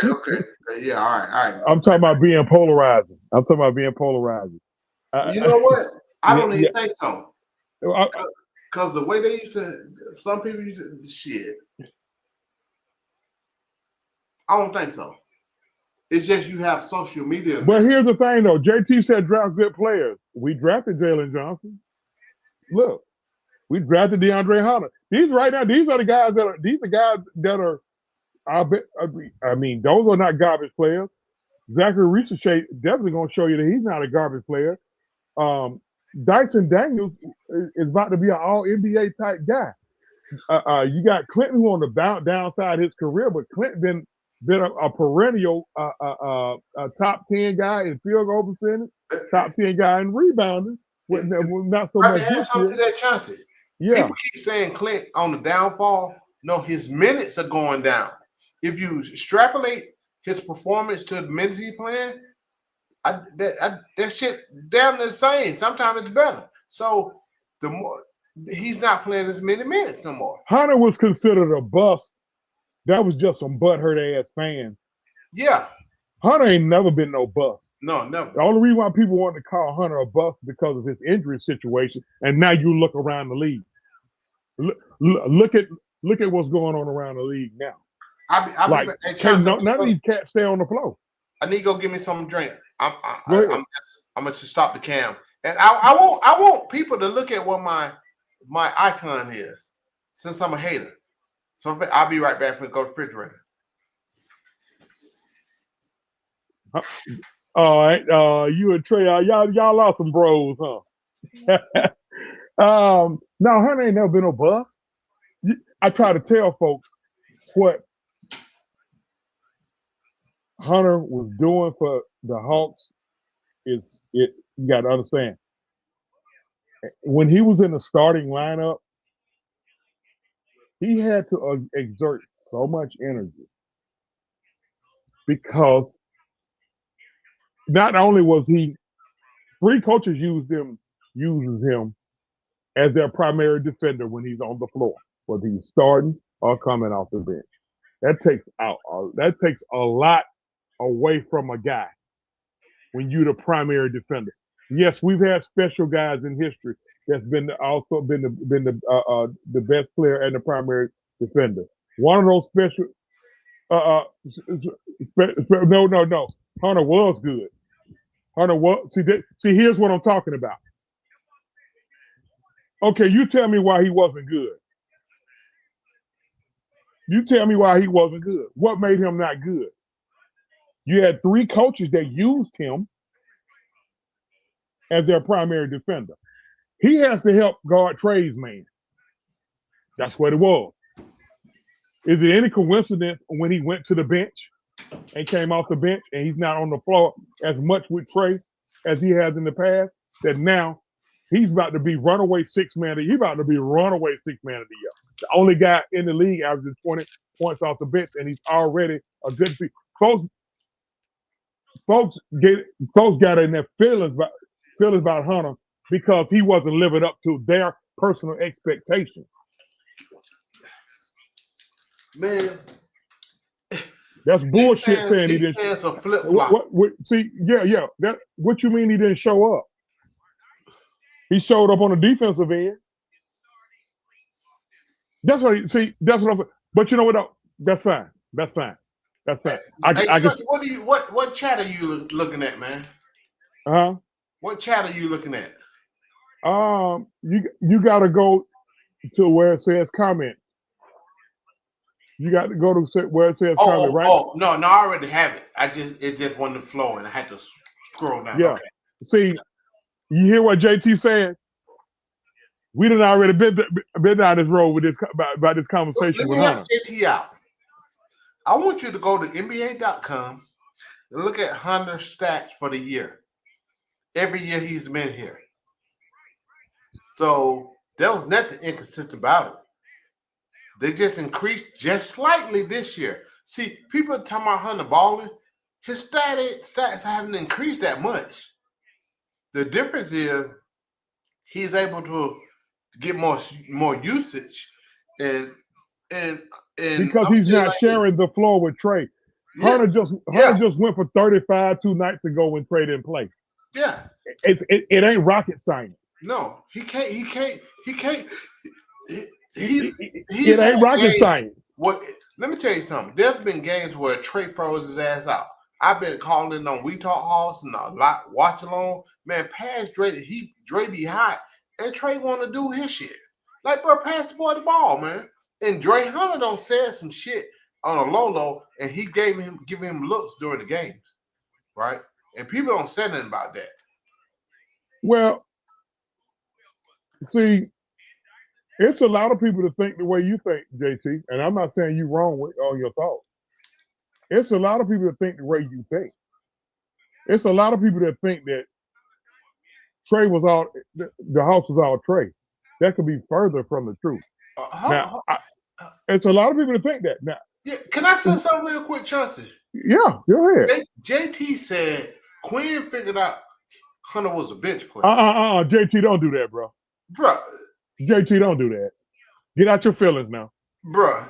Okay. Yeah, all right. I'm talking about being polarizing. You know what? I don't even yeah. think so. Because the way they used to, some people used to, shit. I don't think so. It's just you have social media. But here's the thing, though. JT said draft good players. We drafted Jalen Johnson. Look, we drafted DeAndre Hunter. These are the guys that are. I mean, those are not garbage players. Zachary Richardson definitely going to show you that he's not a garbage player. Dyson Daniels is about to be an all NBA type guy. You got Clinton who on the downside his career, but Clinton been a perennial top 10 guy in field goal percentage, top 10 guy in rebounding. Not so much. I can add something to that, Chauncey. Yeah. People keep saying Clint on the downfall. No, his minutes are going down. If you extrapolate his performance to the minutes he playing, that shit damn the same. Sometimes it's better. So the more he's not playing as many minutes no more. Hunter was considered a bust. That was just some butthurt ass fans. Yeah. Hunter ain't never been no bust. No, never. The only reason why people want to call Hunter a bust because of his injury situation, and now you look around the league. Look at what's going on around the league now. None of these cats stay on the floor. I need to go get me some drink. I'm gonna just stop the cam, and I want people to look at what my icon is, since I'm a hater. So I'll be right back for go to the refrigerator. All right, you and Trae, y'all are some bros, huh? No, Hunter ain't never been no bust. I try to tell folks what Hunter was doing for the Hawks. You got to understand. When he was in the starting lineup, he had to exert so much energy because not only was three coaches uses him as their primary defender when he's on the floor, whether he's starting or coming off the bench. That takes a lot away from a guy when you're the primary defender. Yes, we've had special guys in history that's been the best player and the primary defender. One of those special no. Hunter was good. Hunter was see here's what I'm talking about. Okay, you tell me why he wasn't good. You tell me why he wasn't good. What made him not good? You had three coaches that used him as their primary defender. He has to help guard Trae's man. That's what it was. Is it any coincidence when he went to the bench and came off the bench and he's not on the floor as much with Trae as he has in the past, that now he's about to be runaway six man of the year. The only guy in the league averaging 20 points off the bench, and he's already a good piece. Folks got in their feelings about Hunter because he wasn't living up to their personal expectations. Man, that's bullshit saying he didn't. What you mean he didn't show up? He showed up on the defensive end. That's what I'm. But you know what? That's fine. What chat are you looking at, man? What chat are you looking at? You got to go to where it says comment. You got to go to where it says comment, right? Oh, no, I already have it. It just wanted to flow, and I had to scroll down. Yeah. Okay. See, you hear what JT saying? We done already been down this road with this about this conversation with Hunter. Let me help JT out. I want you to go to NBA.com and look at Hunter's stats for the year. Every year he's been here. So there was nothing inconsistent about it. They just increased just slightly this year. See, people are talking about Hunter balling. His stats haven't increased that much. The difference is he's able to get more usage and because he's not sharing the floor with Trae. Hunter just went for 35 2 nights ago when Trae didn't play. Yeah. It ain't rocket science. No, he can't. It ain't rocket science. What? Let me tell you something. There's been games where Trae froze his ass out. I've been calling on We Talk House and a lot watch along. Man, pass Dre. Dre be hot, and Trae want to do his shit. Like, bro, pass the boy the ball, man. And Dre Hunter don't said some shit on a low, and he giving him looks during the games, right? And people don't say nothing about that. Well, see, it's a lot of people that think the way you think, JT, and I'm not saying you wrong with all your thoughts. It's a lot of people that think the way you think. It's a lot of people that think that Trae was all the house was all Trae. That could be further from the truth. It's a lot of people that think that. Now, yeah, can I say something real quick, Chauncey? Yeah, go ahead. JT said Quinn figured out Hunter was a bench player. JT, don't do that, bro. Bro. JT, don't do that. Get out your feelings now. Bro.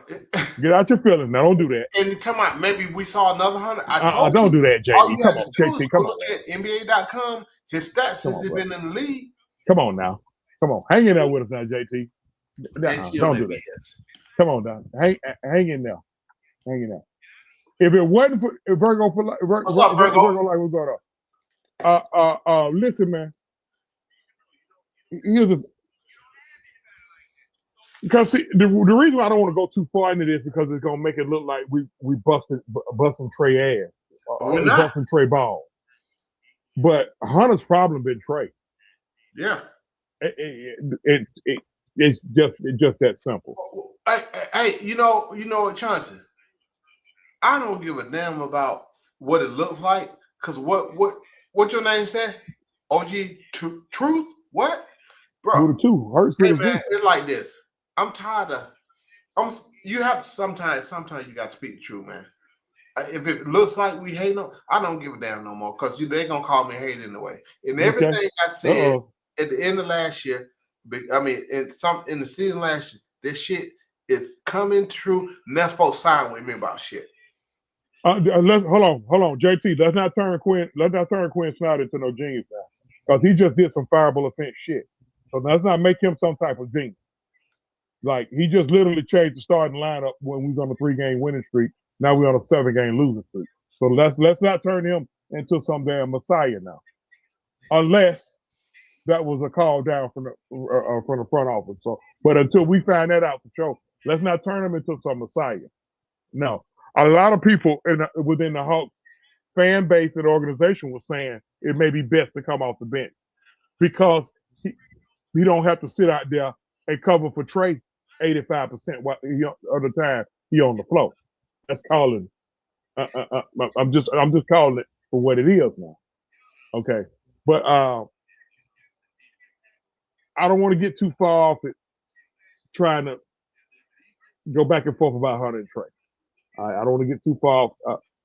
Get out your feelings now. Don't do that. And you talking about maybe we saw another Hunter. I told don't do that, JT. All you Come have on, to do JT. is Come look on. at NBA.com. His stats since he's been in the league. Come on now. Come on. Hang in there with us now, JT. Don't do that. Come on now. Hang in there. Hang in there. If it wasn't for Virgo like we're going to listen, man. Here's because see, the reason why I don't want to go too far into this because it's gonna make it look like we busting Trae ass. Busting Trae ball. But Hunter's problem been Trae. Yeah. It's just that simple. Hey, you know what, Chauncey? I don't give a damn about what it looks like because what your name said? OG Truth? What? Bro. With the two hurts. Hey man, it's like this. I'm tired of. You have to sometimes you got to speak the truth, man. If it looks like we hate them, I don't give a damn no more because they're gonna call me hate anyway. And everything I said at the end of last year, I mean, in the season last year, this shit is coming true. And that's supposed to sign with me about shit. Hold on, JT. Let's not turn Quinn Snyder into no genius now, because he just did some fireable offense shit. So let's not make him some type of genius. Like, he just literally changed the starting lineup when we was on a 3-game winning streak. Now we're on a 7-game losing streak. So let's not turn him into some damn messiah now, unless that was a call down from the front office. So, but until we find that out for sure, let's not turn him into some messiah. No, a lot of people within the Hawks fan base and organization was saying it may be best to come off the bench because he don't have to sit out there and cover for Trae 85% of the time he on the floor. That's calling. I'm just calling it for what it is now. Okay, but I don't want to get too far off it, trying to go back and forth about Hunter and Trae. I don't want to get too far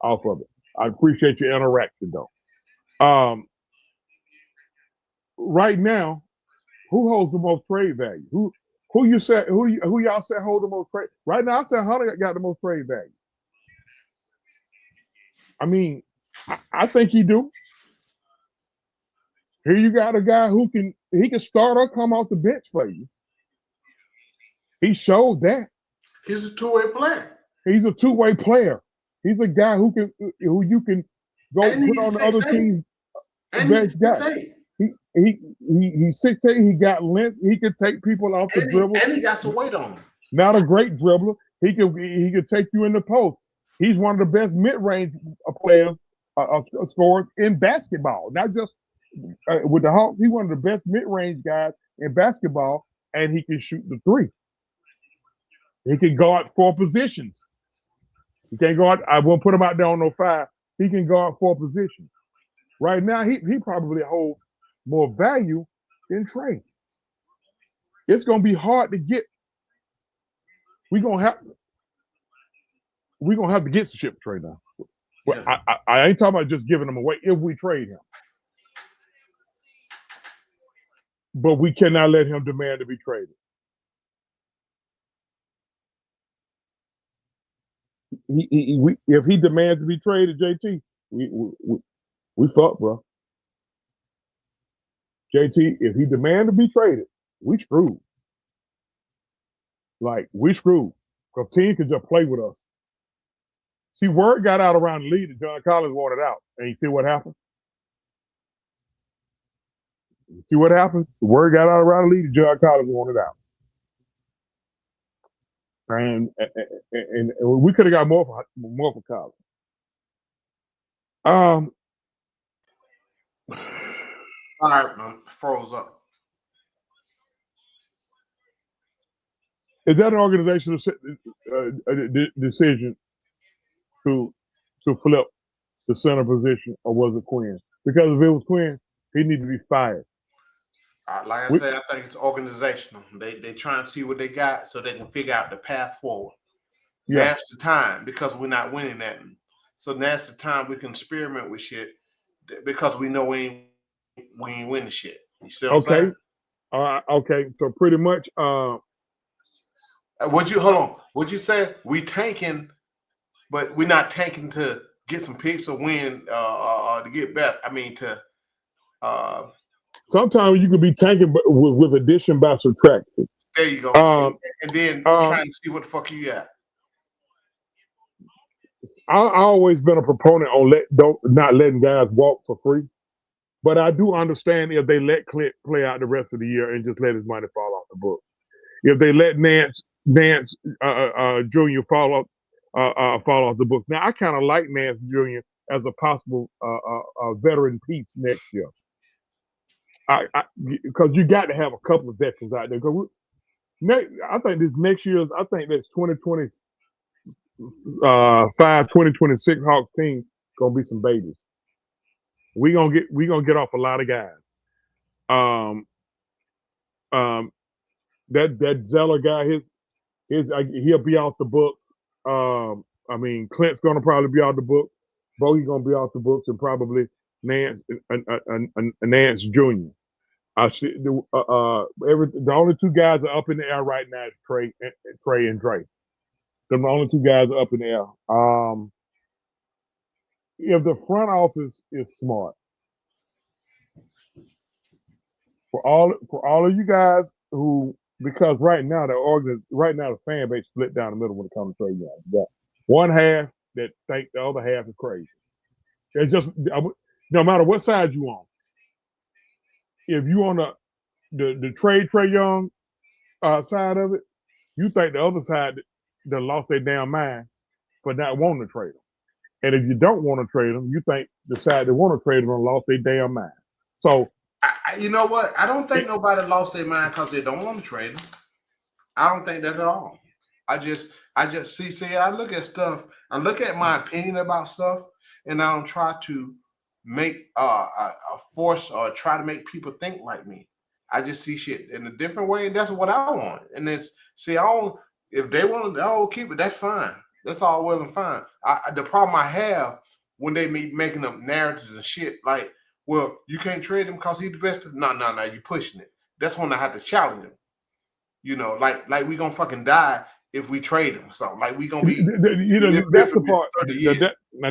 off of it. I appreciate your interaction though. Right now, who holds the most trade value? Who y'all said hold the most trade? Right now, I said Hunter got the most trade value. I mean, I think he do. Here you got a guy who can start or come off the bench for you. He showed that. He's a two-way player. He's a two-way player. He's a guy who you can go put on the other team's best guy. He's 6'8". He got length. He can take people off the dribble. And he got some weight on him. Not a great dribbler. He can take you in the post. He's one of the best mid-range players, scorers in basketball. Not just with the Hawks. He's one of the best mid-range guys in basketball, and he can shoot the three. He can guard 4 positions. He can't guard. I won't put him out there on no 5. He can guard 4 positions. Right now, he probably holds more value than Trae. It's gonna be hard to get. We're gonna have to get some ship Trae now. Well, yeah. I ain't talking about just giving him away if we trade him. But we cannot let him demand to be traded. If he demands to be traded, JT, we fuck, bro. JT, if he demand to be traded, we screwed. Like, we screwed. Because team could just play with us. See, word got out around the league that John Collins wanted out. And you see what happened? You see what happened? The word got out around the league that John Collins wanted out. And we could have got more for Collins. All right, man. Froze up. Is that an organizational decision to flip the center position, or was it Quinn? Because if it was Quinn, he needed to be fired. Like I said, I think it's organizational. They trying to see what they got so they can figure out the path forward. Yeah. That's the time, because we're not winning that. So that's the time we can experiment with shit, because we know we ain't winning shit. You see what I'm saying? Okay. So pretty much. Hold on? What'd you say? We tanking, but we're not tanking to get some picks or win to get better. I mean to. Sometimes you could be tanking with addition by subtraction. There you go. And then trying to see what the fuck you got. I always been a proponent on not letting guys walk for free, but I do understand if they let Clint play out the rest of the year and just let his money fall off the book. If they let Nance Jr. fall off the book. Now I kind of like Nance Jr. as a possible veteran piece next year. Because you got to have a couple of veterans out there. I think this next year's, I think that's 2026 Hawks team gonna be some babies. We gonna get off a lot of guys. That Zeller guy, he'll be off the books. I mean, Clint's gonna probably be off the books. Bogey's gonna be off the books, and probably Nance Jr. I see the only two guys are up in the air right now is Trae and Trae. The only two guys are up in the air. If the front office is smart, for all of you guys who, because right now the fan base split down the middle when it comes to Trae Young. You got one half that think the other half is crazy. It's just no matter what side you on. If you on the Trae Young side of it, you think the other side that lost their damn mind for not wanting to trade them. And if you don't want to trade them, you think the side that want to trade them lost their damn mind. So, you know what? I don't think nobody lost their mind because they don't want to trade them. I don't think that at all. I just see. I look at stuff. I look at my opinion about stuff, and I don't try to make a force or try to make people think like me. I just see shit in a different way, and that's what I want. And it's if they want to keep it, that's fine. That's all well and fine. The problem I have when they making up narratives and shit like, well, you can't trade him because he's the best. No, you're pushing it. That's when I have to challenge him. You know, like we gonna fucking die if we trade him or something. Like we gonna be. That's the part.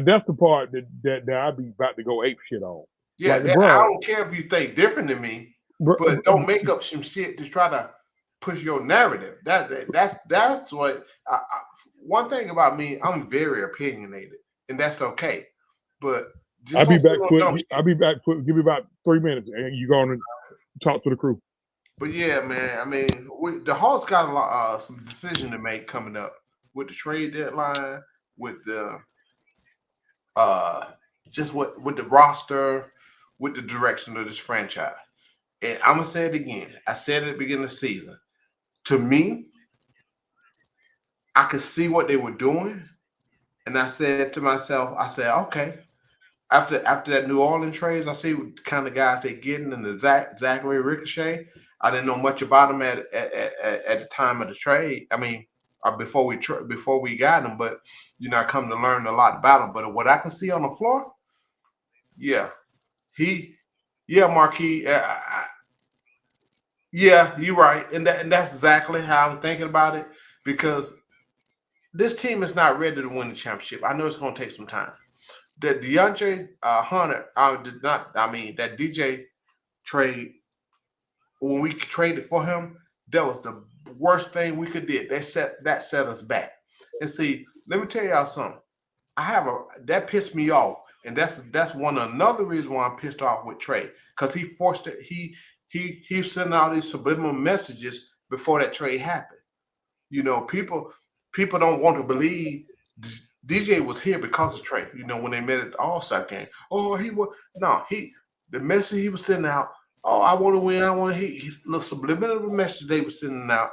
That's the part that I be about to go ape shit on. Yeah, like, I don't care if you think different than me, but don't make up some shit to try to push your narrative. That's what. One thing about me, I'm very opinionated, and that's okay. But I'll be back quick. Give me about 3 minutes, and you're going to talk to the crew. But yeah, man. I mean, the Hawks got some decision to make coming up with the trade deadline, with the with the roster, with the direction of this franchise. And I'm gonna say it again. I said it at the beginning of the season. To me, I could see what they were doing, and I said to myself, okay. After that New Orleans trades, I see what kind of guys they're getting, and the Zachary Ricochet. I didn't know much about him at the time of the trade. I mean, before we got him, but I come to learn a lot about him. But what I can see on the floor, Marquis. Yeah, you're right, and that's exactly how I'm thinking about it, because this team is not ready to win the championship. I know it's going to take some time. That DeAndre Hunter, that DJ trade when we traded for him, that was the worst thing we could do. That set us back. And see, let me tell y'all something. That pissed me off, and that's another reason why I'm pissed off with Trae, because he forced it. He sent out these subliminal messages before that trade happened. You know, people don't want to believe DJ was here because of Trae. You know, when they met at the All-Star game, the message he was sending out. Oh, I want to win. I want to. The subliminal message they were sending out.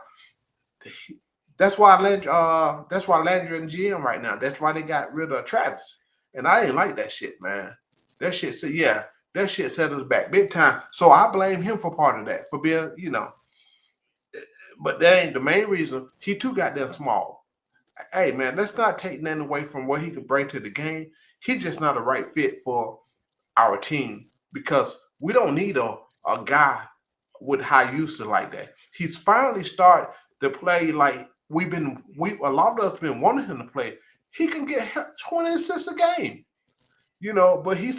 That's why Landry and GM right now. That's why they got rid of Travis. And I didn't like that shit, man. That shit set us back big time. So I blame him for part of that, for being, you know. But that ain't the main reason. He too goddamn small. Hey, man, let's not take nothing away from what he could bring to the game. He's just not a right fit for our team, because we don't need a guy with high usage like that. He's finally started to play like a lot of us been wanting him to play. He can get 20 assists a game, you know. But he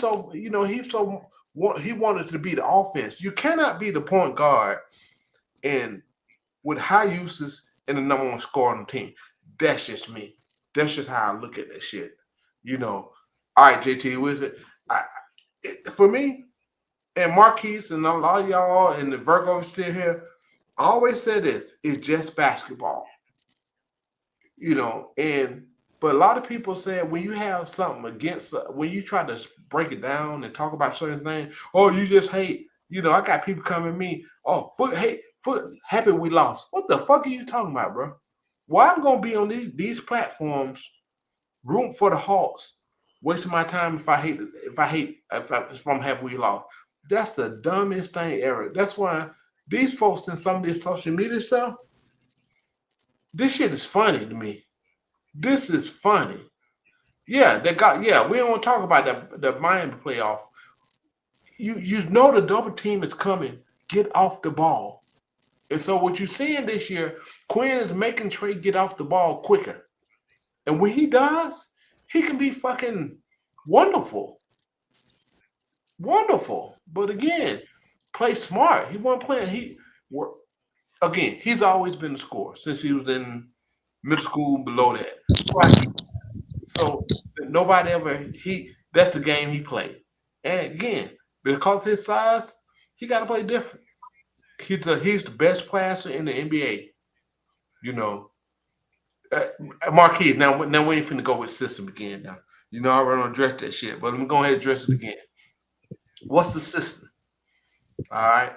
wanted to be the offense. You cannot be the point guard and with high uses and the number one scorer on the team. That's just me. That's just how I look at that shit. You know. All right, JT, what is it? For me, and Marquise and a lot of y'all and the Virgo is still here, I always say this: it's just basketball. You know, but a lot of people say when you have something against, when you try to break it down and talk about certain things, oh, you just hate. You know, I got people coming to me, oh, happy we lost. What the fuck are you talking about, bro? Why I'm gonna be on these platforms, room for the Hawks, wasting my time if I'm happy we lost. That's the dumbest thing ever. That's why these folks in some of this social media stuff, this shit is funny to me. This is funny. Yeah, we don't want to talk about the Miami playoff. You know the double team is coming. Get off the ball. And so what you're seeing this year, Quinn is making Trae get off the ball quicker. And when he does, he can be fucking wonderful. Wonderful. But again, play smart. He wasn't playing. He's always been a scorer since he was in middle school, below that. So nobody ever, that's the game he played. And again, because of his size, he got to play different. He's the best passer in the NBA. You know, Marquis. Now we ain't finna go with system again. Now, you know, I already addressed that shit, but let me go ahead and address it again. What's the system? All right,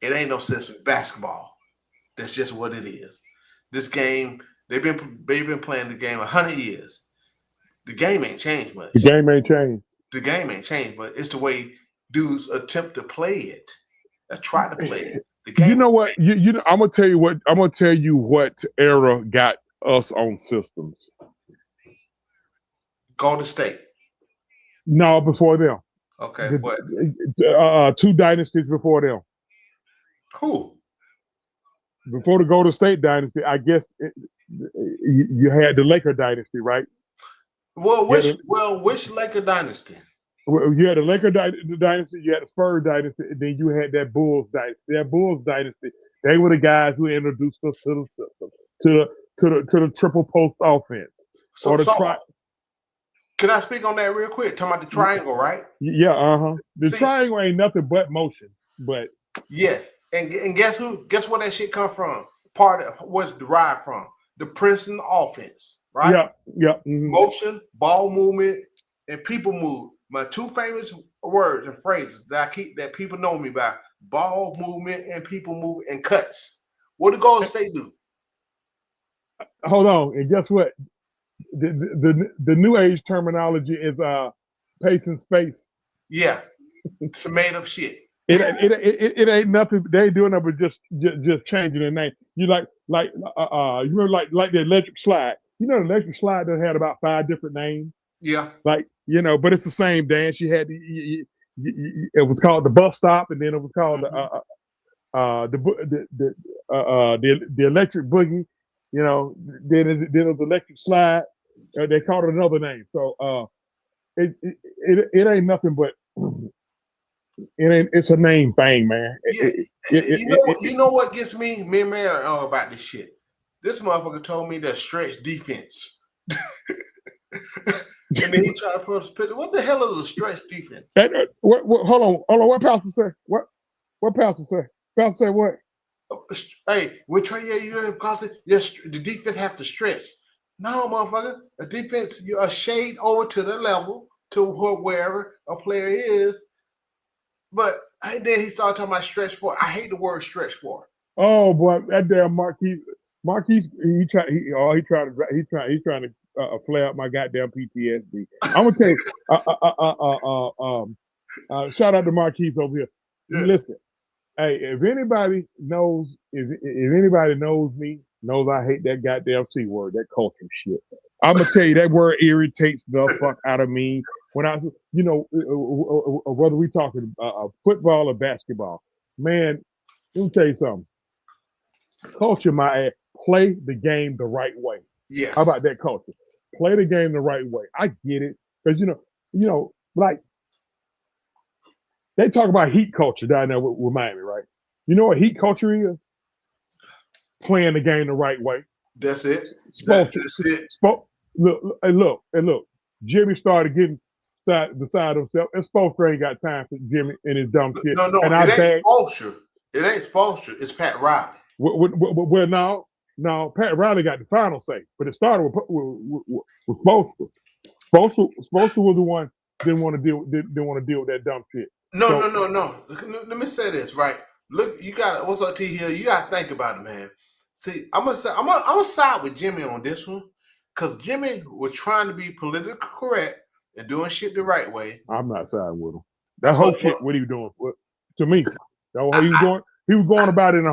it ain't no system. Basketball. That's just what it is. This game, they've been playing the game 100 years. The game ain't changed much. The game ain't changed, but it's the way dudes attempt to play it. Try to play it. The game. You know what? You know, I'm gonna tell you what era got us on systems. Golden State. No, before them. Okay, what? 2 dynasties before them. Who? Before the Golden State dynasty, I guess you had the Laker dynasty, right? Well, which Laker dynasty? You had the Laker dynasty, you had the Spurs dynasty, and then you had that Bulls dynasty. That Bulls dynasty, they were the guys who introduced us to the system, to the triple post offense. Can I speak on that real quick? Talking about the triangle, right? Yeah, The triangle ain't nothing but motion. But yes, and guess where that shit come from? Part of what's derived from the Princeton offense, right? Yeah. Mm-hmm. Motion, ball movement, and people move. My 2 famous words and phrases that people know me by: ball movement and people move and cuts. What do Golden State do? Hold on, and guess what? The new age terminology is pace and space. Yeah, it's made up shit. It ain't nothing. They ain't doing nothing but just changing the name. You you remember like the electric slide. You know, the electric slide that had about 5 different names. Yeah, like, you know, but it's the same dance. You had it was called the bus stop, and then it was called the electric boogie. You know, then it was electric slide. They called it another name. So it ain't nothing but It's a name thing, man. You know what gets me and Mary about this shit. This motherfucker told me that stretch defense. And then he tried to put us picture. What the hell is a stretch defense? Hold on. What Pastor say? What Pastor say? Pastor say what? Hey, with Trae, you because the defense have to stretch. No, motherfucker. A defense, you're a shade over to the level to wherever a player is. But then he started talking about stretch for. I hate the word stretch for. Oh boy, that damn Marquise, he's trying to flare up my goddamn PTSD. I'm gonna tell you, shout out to Marquise over here. Yeah. Listen, hey, if anybody knows me, knows I hate that goddamn C word, that culture shit. I'm gonna tell you that word irritates the fuck out of me. When I, whether we talking football or basketball, man, let me tell you something. Culture, my ass, play the game the right way. Yes. How about that culture? Play the game the right way. I get it because like they talk about heat culture down there with Miami, right? You know what heat culture is? Playing the game the right way. That's it. That's it. Look. Jimmy started getting beside himself, and Spoelstra ain't got time for Jimmy and his dumb shit. No, and it ain't Spoelstra. It ain't Spoelstra. It's Pat Riley. Well, now Pat Riley got the final say, but it started with Spoelstra. Spoelstra was the one didn't want to deal with that dumb shit. No. Let me say this, right? Look, you got what's up, T Hill? You got to think about it, man. See, I'm gonna side with Jimmy on this one because Jimmy was trying to be politically correct and doing shit the right way. I'm not siding with him. That whole shit, what he was doing to me, that what he was doing. He was going about it in a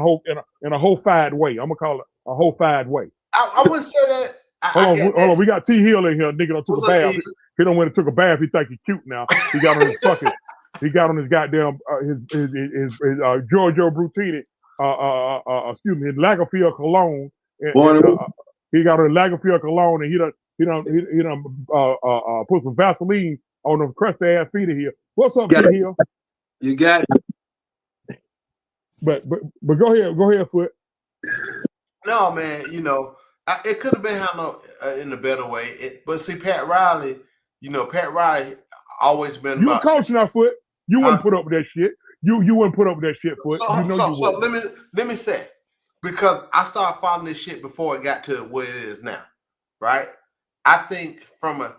whole fied way. I'm gonna call it a whole fied way. I wouldn't say that. Hold on. We got T Hill in here. Nigga took a bath. He don't went and took a bath. He think he's cute now. He got on his fucking. He got on his goddamn his Giorgio Brutini. Excuse me, his Lagerfeld cologne. He got a Lagerfeld cologne, and he done put some Vaseline on the crusty ass feet of here. What's up, T Hill? You got it. But go ahead, Foot. No, man, it could have been handled in a better way. But see, Pat Riley always been. You a coach now, Foot. You wouldn't put up with that shit. You wouldn't put up with that shit, Foot. So let me say, because I started following this shit before it got to where it is now, right? I think from a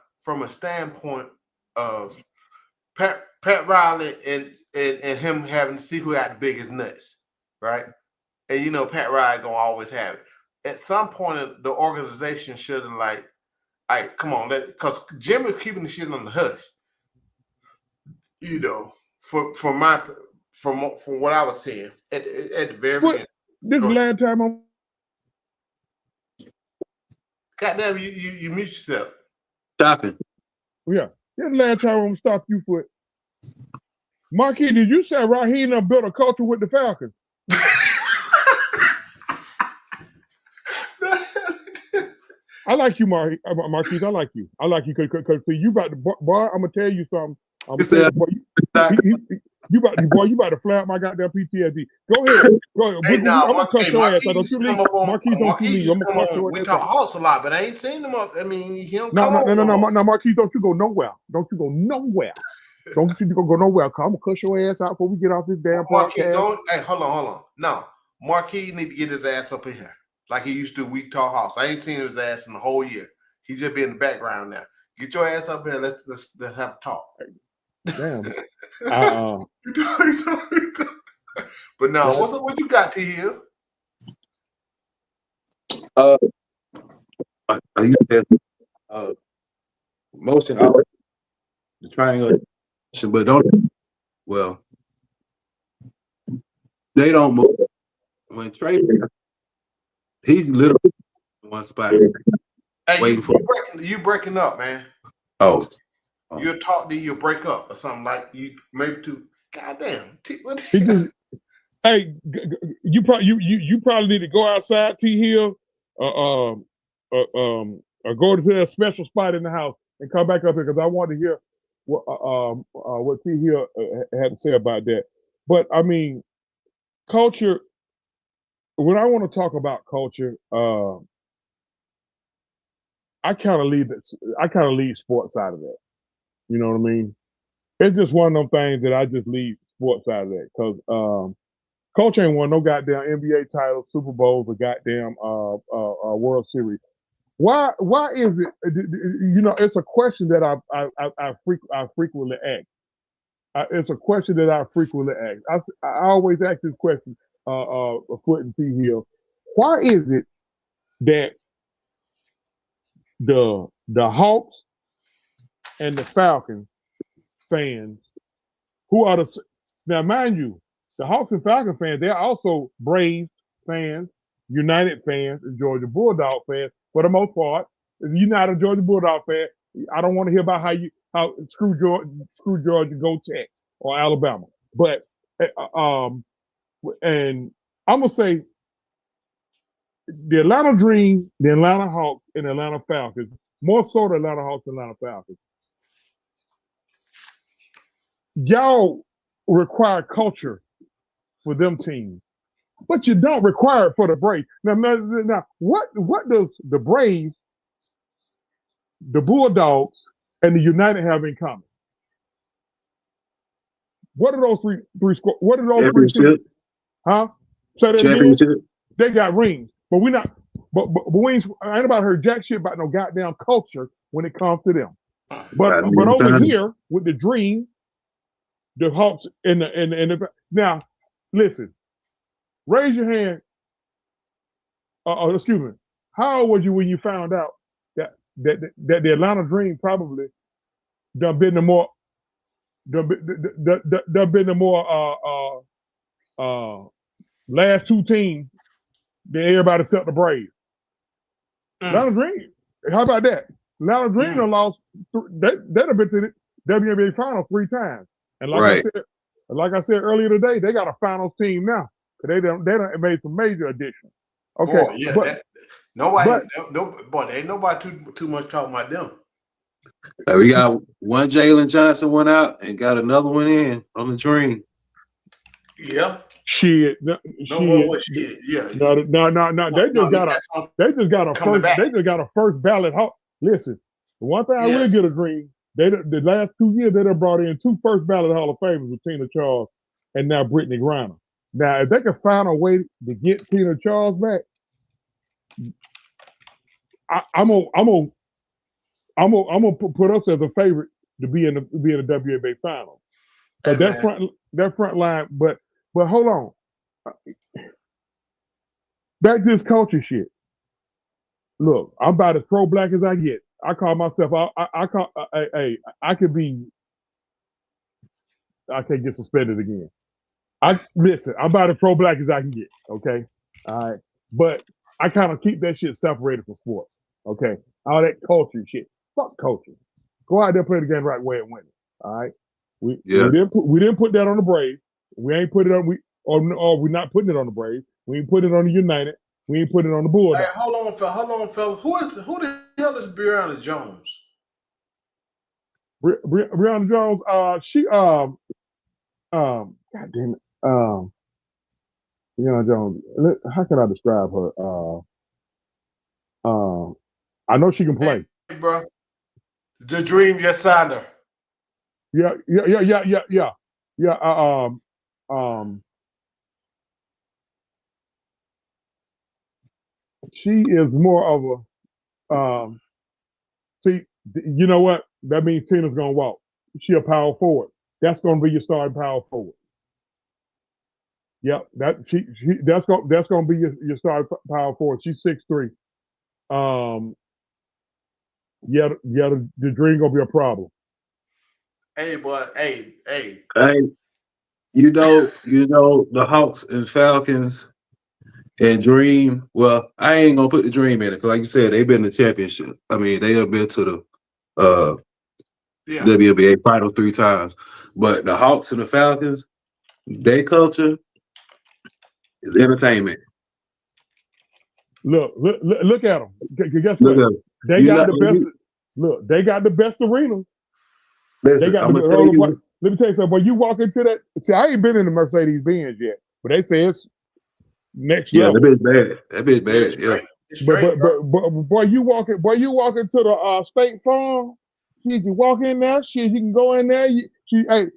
standpoint of Pat Riley and him having to see who had the biggest nuts, right? And Pat Riley gonna always have it. At some point, the organization should have like, all right, come on, because Jimmy keeping the shit on the hush. From what I was seeing at the very beginning. This is the last time I'm. Goddamn, you mute yourself. Stopping. Yeah, this is the last time I'm gonna stop you, Foot. Marquis, did you say Raheem done built a culture with the Falcons? I like you, Marquis. I like you. I like you because you about to, boy. I'm gonna tell you something. You about to flare out my goddamn PTSD. Go ahead. I'm gonna cut your ass. Don't you leave. Marquis, don't you leave. I'm gonna cut your ass. We talk horse a lot, but I ain't seen him up. I mean, he don't No, Marquis, don't you go nowhere. Don't you go nowhere. Don't you go nowhere. Cause I'm gonna cut your ass out before we get off this damn podcast. Hey, hold on. No, Marquis need to get his ass up in here like he used to Week Talk House. I ain't seen his ass in the whole year. He just be in the background now. Get your ass up here. Let's have a talk. Damn. But no, what you got, T Hill? Motion always the triangle, but they don't move. When Trae, he's literally in one spot. Hey, you breaking up, man. Oh. You'll talk, then you'll break up or something like you maybe to. Goddamn. Hey, you probably need to go outside, T Hill, or go to a special spot in the house and come back up here because I want to hear what T Hill had to say about that. But I mean, culture. When I want to talk about culture, I kind of leave this. I kind of leave sports out of that. You know what I mean? It's just one of them things that I just leave sports out of that because Coach ain't won no goddamn NBA titles, Super Bowls, or goddamn World Series. Why is it? You know, it's a question that I frequently ask. It's a question that I frequently ask. I always ask this question. Foot and T Hill. Why is it that the Hawks and the Falcons fans, who are the now, mind you, the Hawks and Falcon fans, they're also Braves fans, United fans, and Georgia Bulldog fans for the most part. If you're not a Georgia Bulldog fan, I don't want to hear about how screw Georgia, go Tech or Alabama. But and I'm gonna say the Atlanta Dream, the Atlanta Hawks, and the Atlanta Falcons, more so the Atlanta Hawks and Atlanta Falcons. Y'all require culture for them teams, but you don't require it for the Braves. Now, what does the Braves, the Bulldogs, and the United have in common? What are those three? What are those three? Huh? Say that Championship. again. They got rings, but we not. But we ain't about heard jack shit about no goddamn culture when it comes to them. But over here with the Dream, the Hawks and the now, listen. Raise your hand. Excuse me. How old were you when you found out that the Atlanta Dream probably done been the more last two teams than everybody except the Braves? Atlanta Dream. How about that? Atlanta Dream done lost. They done been to the WNBA Finals 3 times, and like I said earlier today, they got a Finals team now. They done made some major additions. Okay, boy, yeah, but ain't nobody too much talking about them. We got one Jalen Johnson went out and got another one in on the Dream. Yeah. Shit. Yeah. No. They just got a first ballot. Listen, the one thing I really get a Dream. The last 2 years they done brought in 2 first ballot Hall of Famers with Tina Charles and now Brittany Griner. Now, if they can find a way to get Tina Charles back, I'm gonna put us as a favorite to be in the WNBA Finals. But that front line, but hold on, back to this culture shit. Look, I'm about as pro black as I get. I call myself. I could be. I can't get suspended again. Listen. I'm about as pro black as I can get. Okay, all right. But I kind of keep that shit separated from sports. Okay, all that culture shit. Fuck culture. Go out there, play the game right way, and win it. All right. We didn't put that on the Braves. We ain't put it on. We're not putting it on the Braves. We ain't putting it on the United. We ain't putting it on the Bulldogs. Hey, hold on, fella. Who the hell is Brianna Jones? Brianna Jones. She God damn it. Brianna Jones. How can I describe her? I know she can play. Hey, bro. The Dream just signed her. Yeah. She is more of a see, you know what? That means Tina's gonna walk. She a power forward. That's gonna be your starting power forward. Yep, that's gonna be your starting power forward. She's 6'3". The Dream gonna be a problem. Hey, boy, hey. You know the Hawks and Falcons and Dream. Well, I ain't gonna put the Dream in it because, like you said, they've been to the championship. I mean, they have been to the WNBA Finals 3 times. But the Hawks and the Falcons, their culture is entertainment. Look at them. Guess what? They got the best. Look, they got the best arenas. Listen, got I'm the gonna tell you. let me tell you something. When you walk into that, see, I ain't been in the Mercedes Benz yet, but they say it's next Yeah, that level. bitch bad. That bitch Yeah, it's bad. Yeah. great. It's great, bro. Boy, you walk into the State Farm. Shit, you walk in there. Shit, you can go in there. You can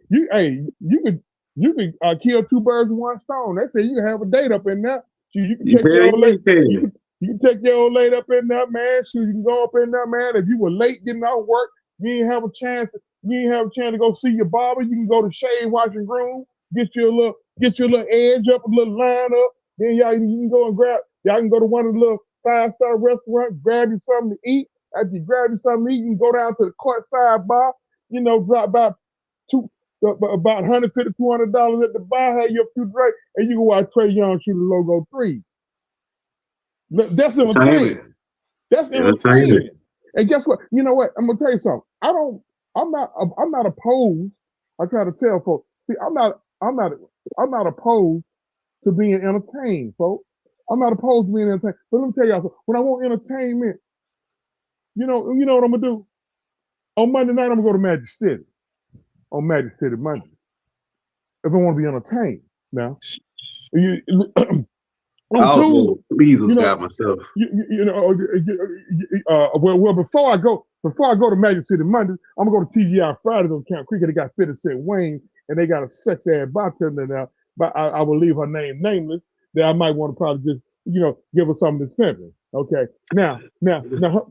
kill two birds with one stone. They say you can have a date up in there. Shit, you can You take your very old lady. good, can. You can take your old lady up in there, man. Shit, you can go up in there, man. If you were late getting out of work, you ain't have a chance. You ain't have a chance to go see your barber. You can go to Shade Washing Groom, get your little edge up, a little line up. Then you can go and y'all can go to one of the little 5-star restaurants, grab you something to eat. After you grab you something to eat, you can go down to the courtside bar, drop about about $150 to $200 at the bar, have your few drinks, and you can watch Trae Young shoot a logo three. That's entertainment. Entertainment. That's entertainment. And guess what? You know what? I'm gonna tell you something. I'm not opposed. I try to tell folks. See, I'm not opposed to being entertained, folks. I'm not opposed to being entertained. But let me tell y'all, when I want entertainment, you know what I'm gonna do? On Monday night, I'm gonna go to Magic City. On Magic City Monday. If I want to be entertained. Now, on Tuesday, Please, got myself. Well, before I go to Magic City Monday, I'm gonna go to TGI Fridays on Camp Creek. They got 50 Cent Wayne, and they got a sex ass bartender now. But I will leave her name nameless. That I might want to probably just give her something to pimping. Okay, now,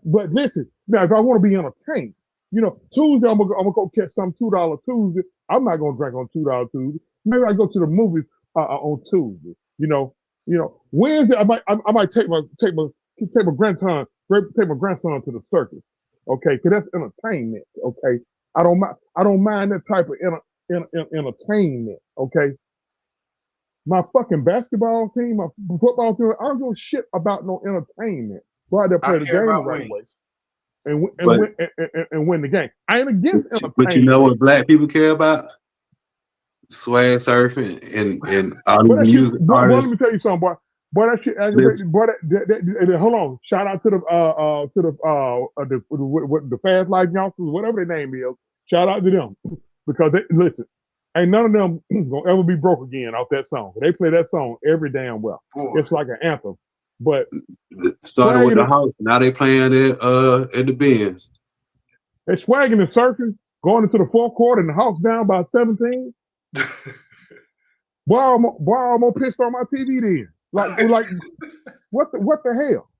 but listen, now if I want to be entertained, Tuesday I'm gonna go catch some $2 Tuesday. I'm not gonna drink on $2 Tuesday. Maybe I go to the movies on Tuesday. Wednesday I might take my grandson to the circus. Okay, because that's entertainment. Okay, I don't mind that type of entertainment. Okay, my fucking basketball team, my football team, I don't give a shit about no entertainment. Go out there, play the game the right way, and win the game. I ain't against entertainment. But you know what black people care about? Swag surfing and all the music artists. Let me tell you something, boy. Boy, that shit aggravated. Boy, hold on. Shout out to the Fast Life youngsters, whatever their name is. Shout out to them because listen, ain't none of them gonna ever be broke again off that song. They play that song every damn well. Boy. It's like an anthem. But started with the house, now they playing it at the Benz. They swagging and surfing, going into the fourth quarter, and the Hawks down by 17. Boy, I'm more pissed on my TV then. Like what the hell?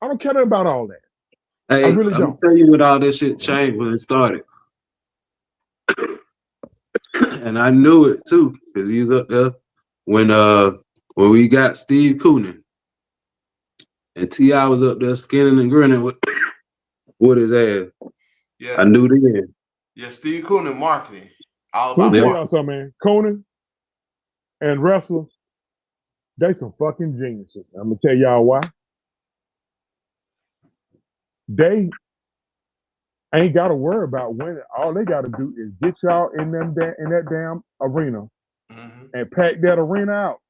I don't care about all that. Hey, I really don't. I'm tell you what all this shit changed when it started. And I knew it too, because he was up there when we got Steve Coonan. And T.I. was up there skinning and grinning with his ass. Yeah, I knew then. Yeah, Steve Coonan marketing. All Let about me tell y'all something, man. Coonan and wrestlers, they some fucking geniuses. I'm gonna tell y'all why. They ain't got to worry about winning. All they got to do is get y'all in that damn arena and pack that arena out.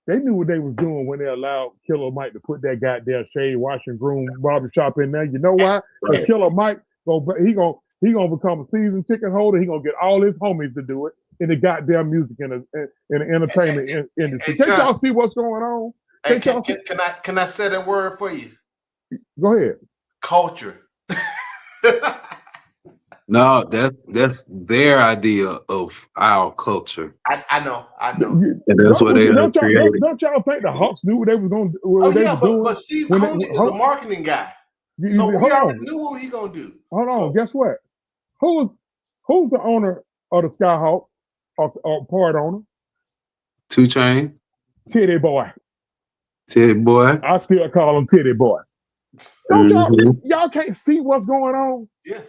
They knew what they was doing when they allowed Killer Mike to put that goddamn Shade Washing Groom barbershop in there. You know why? Because Killer Mike he gonna become a season ticket holder. He gonna get all his homies to do it in the goddamn music and the entertainment industry. Can't y'all see what's going on? Can I say that word for you? Go ahead. Culture. No, that's their idea of our culture. I know. And that's what they created. Don't y'all think the Hawks knew what they was going to do? But Steve Coonan is a marketing guy. So we already knew what he gonna do. Hold on, guess what? Who's the owner of the Skyhawk or part owner? 2 Chainz. Titty Boy. Titty Boy. I still call him Titty Boy. Don't y'all can't see what's going on? Yes.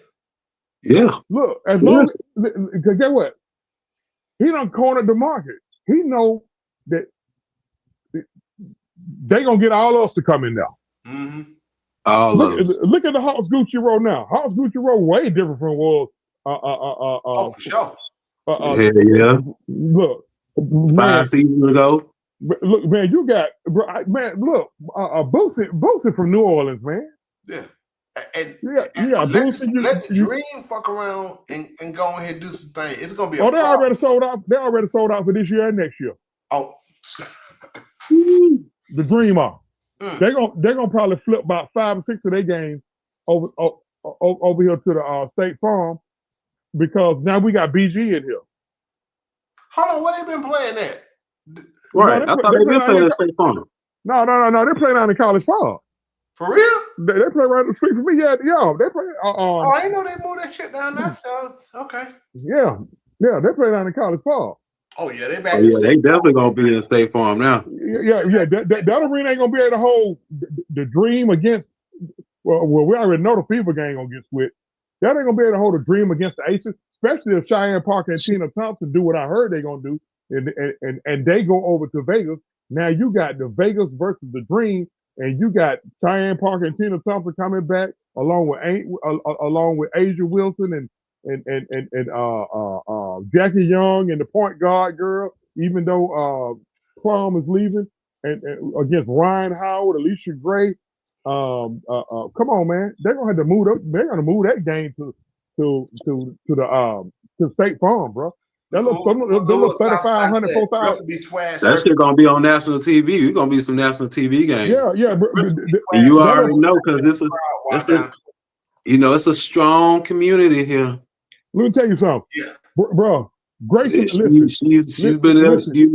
Yeah. Look, as long as guess what? He done cornered the market. He know that they gonna get all us to come in there. Mm-hmm. Look at the Hawks Gucci Row now. Hawks Gucci Row way different from what for sure. Yeah. Look, 5 seasons ago. Look, man, you got Boosie from New Orleans, man. Yeah. And, You got Boosie. let the Dream fuck around and go ahead and do some things. It's gonna be they already sold out. They already sold out for this year and next year. Oh, the Dream are. They're gonna probably flip about 5 or 6 of their games over here to the State Farm because now we got BG in here. Hold on, what they been playing at? Right, I thought they been playing State Farm. No. They're playing out in College Park. For real? They play right up the street from me. Yeah, they play. I didn't know they moved that shit down there. So okay. Yeah, they play down in College Park. Oh yeah, they back. Oh, yeah, they definitely gonna be in State Farm now. Yeah. That arena ain't gonna be able to hold the Dream against. Well, we already know the Fever game gonna get switched. That ain't gonna be able to hold a Dream against the Aces, especially if Cheyenne Parker and Tina Thompson do what I heard they're gonna do, and they go over to Vegas. Now you got the Vegas versus the Dream, and you got Cheyenne Parker and Tina Thompson coming back along with Asia Wilson and Jackie Young and the point guard girl, even though Plum is leaving, and against Ryan Howard, Alicia Gray. Come on, man! They're gonna have to move. They're gonna move that game to State Farm, bro. That looks 3,500, 4,000. That shit gonna be on national TV. It's gonna be some national TV games. Yeah. And you already know because it's a strong community here. Let me tell you something. Yeah, bro. Grayson, she's been in, she's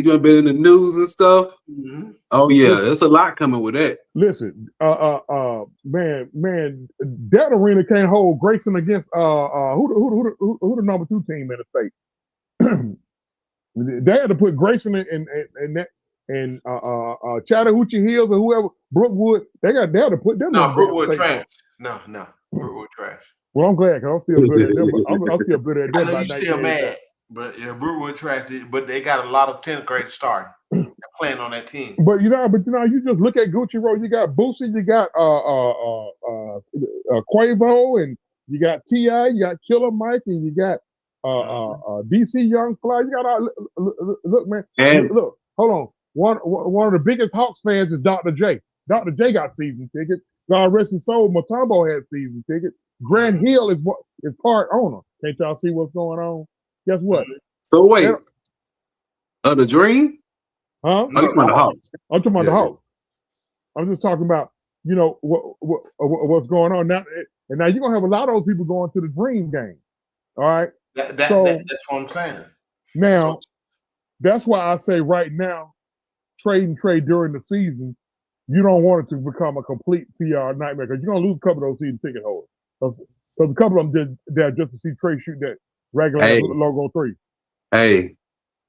been in the news and stuff. Mm-hmm. Oh yeah, there's a lot coming with that. Listen, man, that arena can't hold Grayson against who the number 2 team in the state. They had to put Grayson and Chattahoochee Hills or whoever, Brookwood. They had to put them. No, Brookwood trash. No, Brookwood trash. Well, I'm glad because I'm still good at them. I'm still good at them. I know you're still mad, but yeah, Brookwood trash. But they got a lot of 10th grade starting. They're playing on that team. But you just look at Gucci Road. You got Boosie, you got Quavo, and you got T.I., you got Killer Mike, and you got DC Young Fly. You got look, man. And look, hold on. One of the biggest Hawks fans is Dr. J. Dr. J got season tickets. God rest his soul. Matumbo had season tickets. Grant Hill is part owner. Can't y'all see what's going on? Guess what? So wait, the Dream? Huh? No, I'm talking about the Hawks. I'm talking about the Hawks. I'm just talking about what's going on now. And now you're gonna have a lot of those people going to the Dream game. All right. That's what I'm saying. Now, that's why I say right now, trade during the season, you don't want it to become a complete PR nightmare because you're gonna lose a couple of those season ticket holders. Because a couple of them there just to see Trae shoot that regular logo 3. Hey,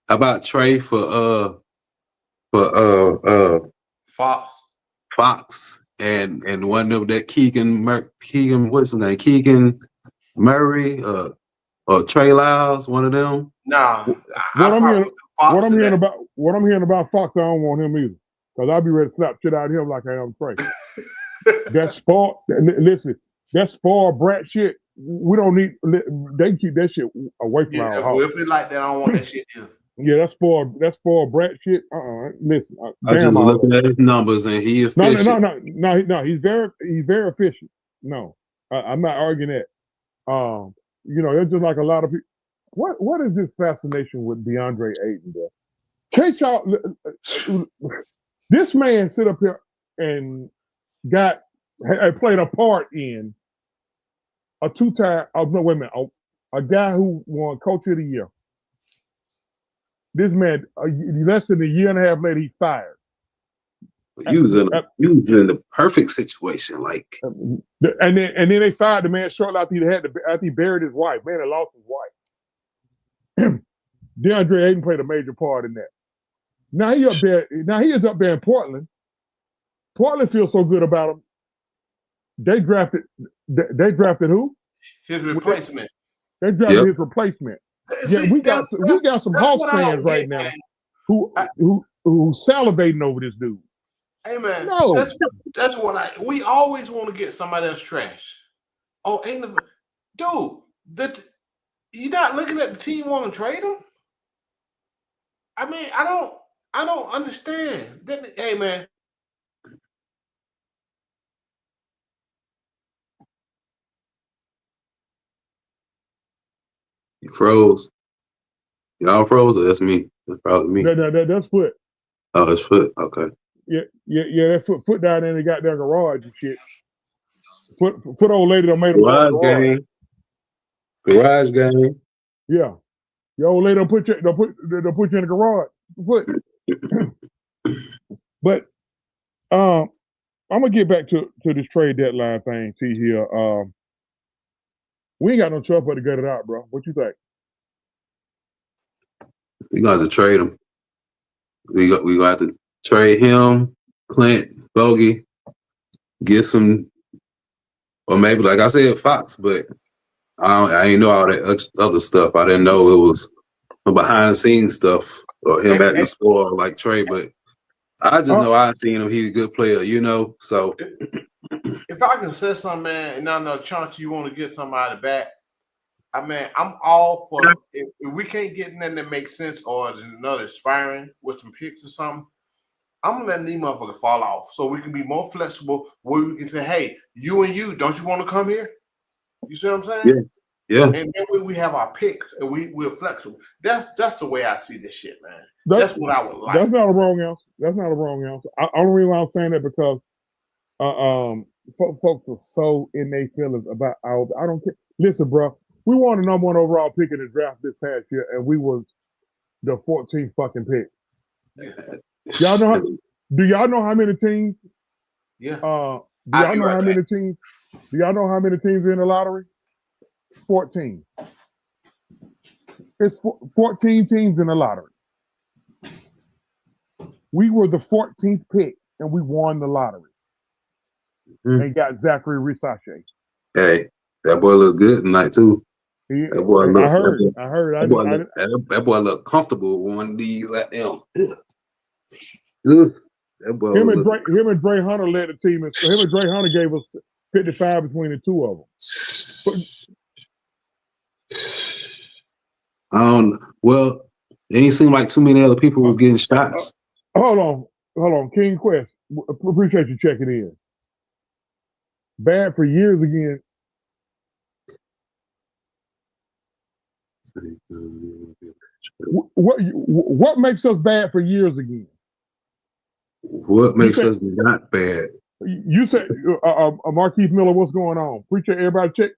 how about Trae for Fox and one of that Keegan, what's his name? Keegan Murray or Trey Lyles, one of them. Nah, what I'm hearing about Fox, I don't want him either. Because I'll be ready to slap shit out of him like I am Trae. That spoiled, listen, that spoiled brat shit, we don't need, they keep that shit away from our house. If it's like that, I don't want that shit either. Yeah, that spoiled brat shit. Listen, I just looking at his numbers and he efficient. No, he's very efficient. No, I'm not arguing that. It's just like a lot of people. What is this fascination with DeAndre Ayton there? Can't y'all? This man sit up here and played a part in a 2-time. Oh no, wait a minute. A guy who won Coach of the Year. This man, less than a year and a half later, he's fired. He was in the perfect situation, like. And then they fired the man shortly after he buried his wife. Man, had lost his wife. DeAndre Ayton played a major part in that. Now he up there. Now he is up there in Portland. Portland feels so good about him. They drafted who? His replacement. They drafted his replacement. Yeah, we got some Hawks fans right now who salivating over this dude. Hey man, no, that's what we always want to get somebody else trash. Oh, dude, you're not looking at the team want to trade him. I mean, I don't understand. Hey man, You froze. Y'all froze, or that's me? That's probably me. That's Foot. Oh, it's Foot. Okay. Yeah. That's Foot down there in the goddamn garage and shit. Foot old lady done made him go in the Garage garage. game. Garage game. Yeah. Your old lady don't put you in the garage. Foot. But I'm gonna get back to this trade deadline thing. See here. We ain't got no choice but to get it out, bro. What you think? We gonna have to trade him. We gonna have to trade him, Clint, Bogey, get some, or maybe like I said, Fox. But I ain't know all that other stuff. I didn't know it was behind the scenes stuff or him at the score like Trae. But I just know I seen him. He's a good player, So if I can say something, man, and I know Chauncey, you want to get somebody back. I mean, I'm all for if we can't get nothing that makes sense or there's another expiring with some picks or something. I'm gonna let these motherfuckers fall off so we can be more flexible. Where we can say, "Hey, you and you, don't you want to come here?" You see what I'm saying? Yeah. And that way we have our picks and we're flexible. That's the way I see this shit, man. That's what I would like. That's not a wrong answer. Only reason why I'm saying that because folks are so in their feelings about our. I don't care. Listen, bro, we won the number 1 overall pick in the draft this past year, and we was the 14th fucking pick. Y'all know? Do y'all know how many teams? Yeah. Do y'all know how many teams? Do y'all know how many teams are in the lottery? 14. It's 14 teams in the lottery. We were the 14th pick, and we won the lottery. And got Zachary Risache. Hey, that boy looked good tonight too. That boy looked, I heard. That boy looked comfortable with one of these at them. That boy him and Dre Hunter led the team. And him and Dre Hunter gave us 55 between the two of them. Well, it ain't seem like too many other people was getting shots. Hold on. King Quest, appreciate you checking in. Bad for years again. What makes us bad for years again? What makes us not bad? You said, Markeith Miller, what's going on? Appreciate everybody check.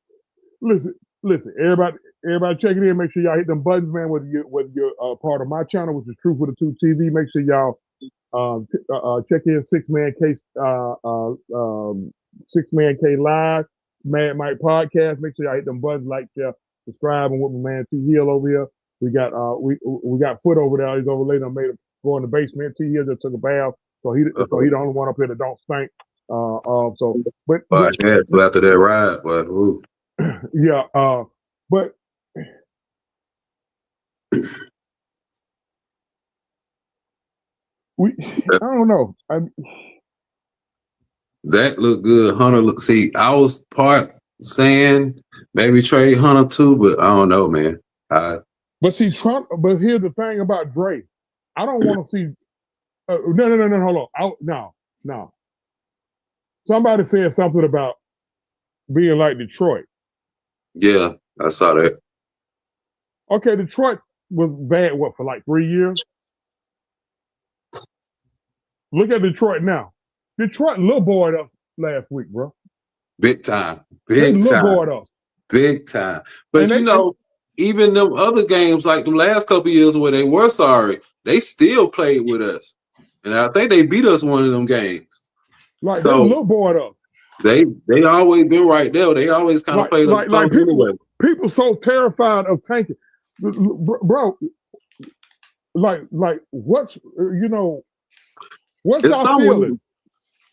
Listen, everybody checking in. Make sure y'all hit them buttons, man. Whether you're part of my channel, which is Truth with the Two TV, make sure y'all check in 6-Man Case, 6-Man K Live, Mad Mike Podcast. Make sure y'all hit them buttons, like, share, subscribe, and with my man T Hill over here. We got we got Foot over there. He's over later. Made him go in the basement. T Hill just took a bath, so he the only one up here that don't stink. So after that ride, but yeah, but I don't know. Zach looked good. Hunter look. See, I was saying maybe trade Hunter too, but I don't know, man. But see, Trump. But here's the thing about Dre. I don't want to see. No. Hold on. No. Somebody said something about being like Detroit. Yeah, I saw that. Okay, Detroit was bad. For like 3 years? Look at Detroit now. Detroit little boyed us last week, bro. Big time. Big time. Big time. But even them other games, like the last couple of years where they were sorry, they still played with us. And I think they beat us one of them games. Like, so, they little boyed us. They always been right there. They always kind of played like people so terrified of tanking. Bro, like what's our feeling?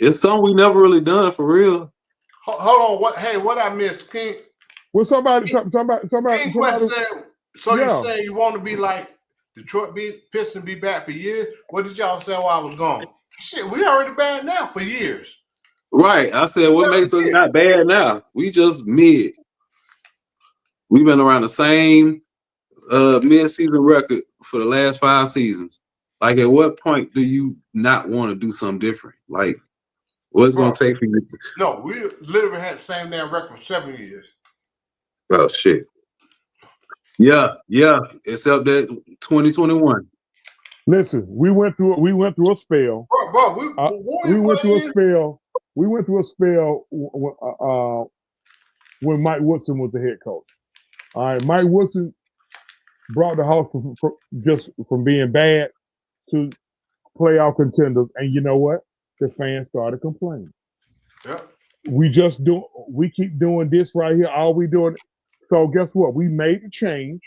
It's something we never really done for real. Hold on, what I missed, King? Well, somebody King Quest said, so you saying you want to be like Detroit Pistons be bad for years? What did y'all say while I was gone? Shit, we already bad now for years. Right. I said, what makes us not bad now? We just mid. We've been around the same mid-season record for the last 5 seasons. Like, at what point do you not want to do something different? Like, what's going to take for you? No, we literally had the same damn record for 7 years. Oh, shit. Yeah. Except that 2021. Listen, we went through a spell. Bro, We went through a spell. We went through a spell when Mike Woodson was the head coach. All right, Mike Woodson brought the Hawks just from being bad to playoff contenders, and you know what? The fans started complaining. Yep. We keep doing this right here. All we doing. So guess what? We made the change.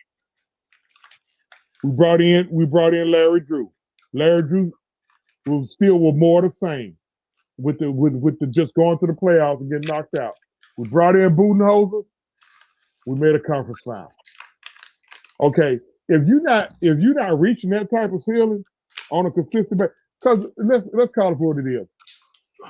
We brought in Larry Drew. Larry Drew was more the same with the just going to the playoffs and getting knocked out. We brought in Budenholzer. We made a conference final. Okay, if you're not reaching that type of ceiling on a consistent basis, because let's call it for what it is.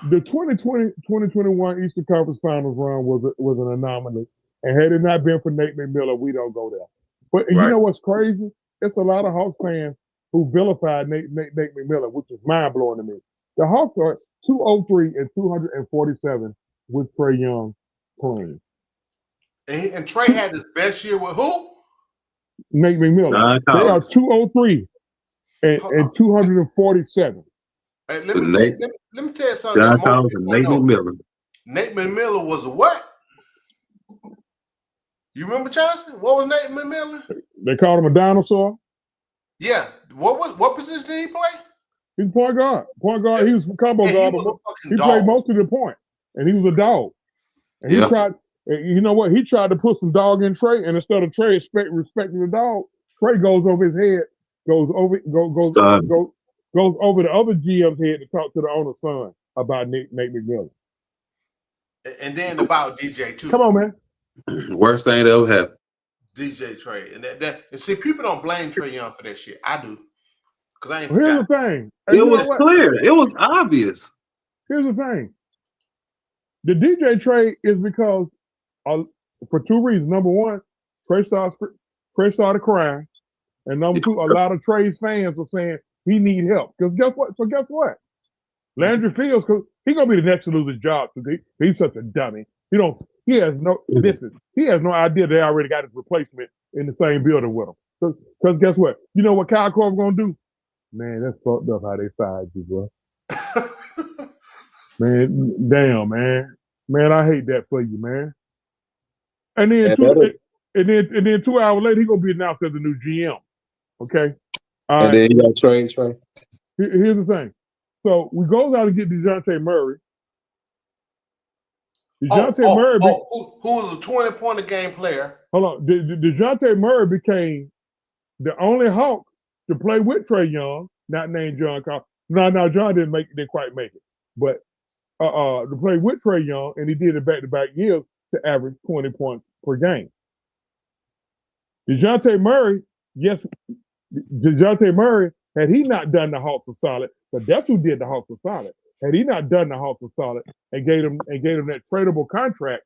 The 2020-2021 Eastern Conference Finals run was an anomaly, and had it not been for Nate McMillan, we don't go there. But you know what's crazy? It's a lot of Hawks fans who vilified Nate McMillan, which is mind blowing to me. The Hawks are 203 and 247 with Trae Young playing. And Trae had his best year with who? Nate McMillan. They are 203 and 247. Hey, let me tell you something. John Collins and Nate McMillan. Nate McMillan was a what? You remember, Johnson? What was Nate McMillan? They called him a dinosaur. Yeah. What position did he play? He's point guard. Point guard. He was combo guard. He played most of the point, and he was a dog. And he tried. You know what? He tried to put some dog in Trae, and instead of Trae respecting the dog, Trae goes over his head, goes over the other GM's head to talk to the owner's son about Nate McMillan. And then about DJ too. Come on, man. Worst thing that ever happened. DJ Trae, and see, people don't blame Trae Young for that shit. I do, because I ain't. Here's the thing. It was clear. It was obvious. Here's the thing. The DJ Trae is because for two reasons. Number one, Trae started crying, and number two, a lot of Trae's fans were saying he need help. Because guess what? Guess what? Landry Fields, he's gonna be the next to lose his job because he's such a dummy. He has no idea they already got his replacement in the same building with him. Because guess what? You know what Kyle Korver's gonna do? Man, that's fucked up how they fired you, bro. Man, damn, man. Man, I hate that for you, man. And then 2 hours later, he's gonna be announced as the new GM. Okay. All and then you got Trae. Here's the thing. So we goes out and get DeJounte Murray. Murray, who was a 20-point a game player. Hold on. DeJounte Murray became the only Hawk to play with Trae Young, not named John Collins. No, John didn't quite make it. But to play with Trae Young, and he did it back-to-back years to average 20 points per game. DeJounte Murray, had he not done the Hawks a solid, but that's who did the Hawks a solid. Had he not done the Hawks a solid and gave him that tradable contract,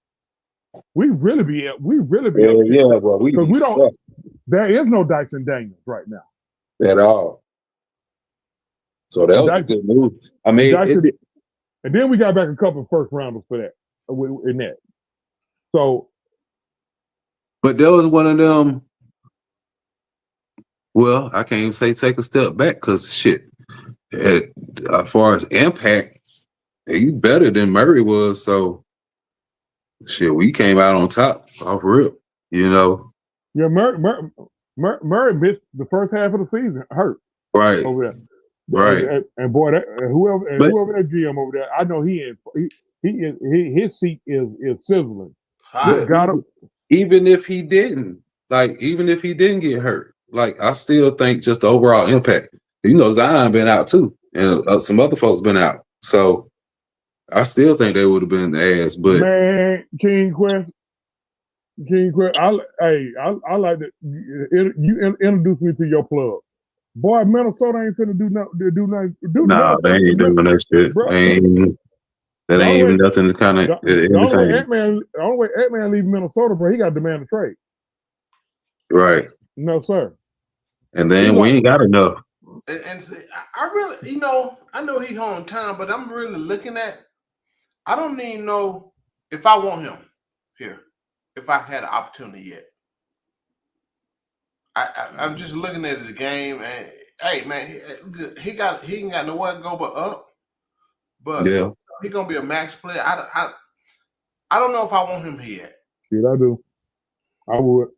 we really be yeah, well, we don't. There is no Dyson Daniels right now at all. So that was a good move. I mean, and then we got back a couple of first rounders for that in that. So, but there was one of them. Well, I can't even say take a step back because shit. As far as impact, he's better than Murray was. So, shit, we came out on top off rip, you know. Yeah, Murray missed the first half of the season, hurt. Right. Over there. Right. And boy, whoever that GM over there, I know his seat is sizzling. Got him. Even if he didn't get hurt, like I still think just the overall impact. You know, Zion been out too, and some other folks been out. So I still think they would have been the ass. But man, King Quest, I like that. You introduced me to your plug. Boy, Minnesota ain't finna do nothing. Nah, they ain't doing that shit. Bro. That ain't even nothing kind of. The only way Ant-Man leave Minnesota, bro, he got to demand a trade. Right. No, sir. And then we ain't got enough. And I really, I know he's hometown, but I'm really looking at. I don't even know if I want him here, if I had an opportunity yet. I'm just looking at his game, and hey, man, he ain't got nowhere to go but up. But Yeah. he gonna be a max player. I don't know if I want him here. Shit, I do. I would.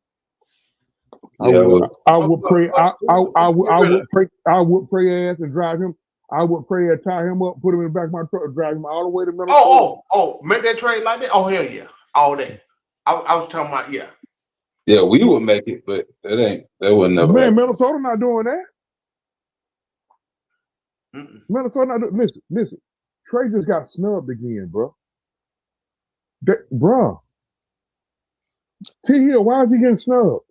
Yeah, I would pray. I would Really? pray. I would pray ass and drive him. I would pray and tie him up, put him in the back of my truck, and drive him all the way to Minnesota. Make that trade like that? Oh, hell yeah. All day. I was talking about, yeah. Yeah, we would make it, but that would never Man, happen. Minnesota not doing that. Mm-mm. Minnesota not doing. Listen. Trae just got snubbed again, bro. Bro. T Hill, why is he getting snubbed?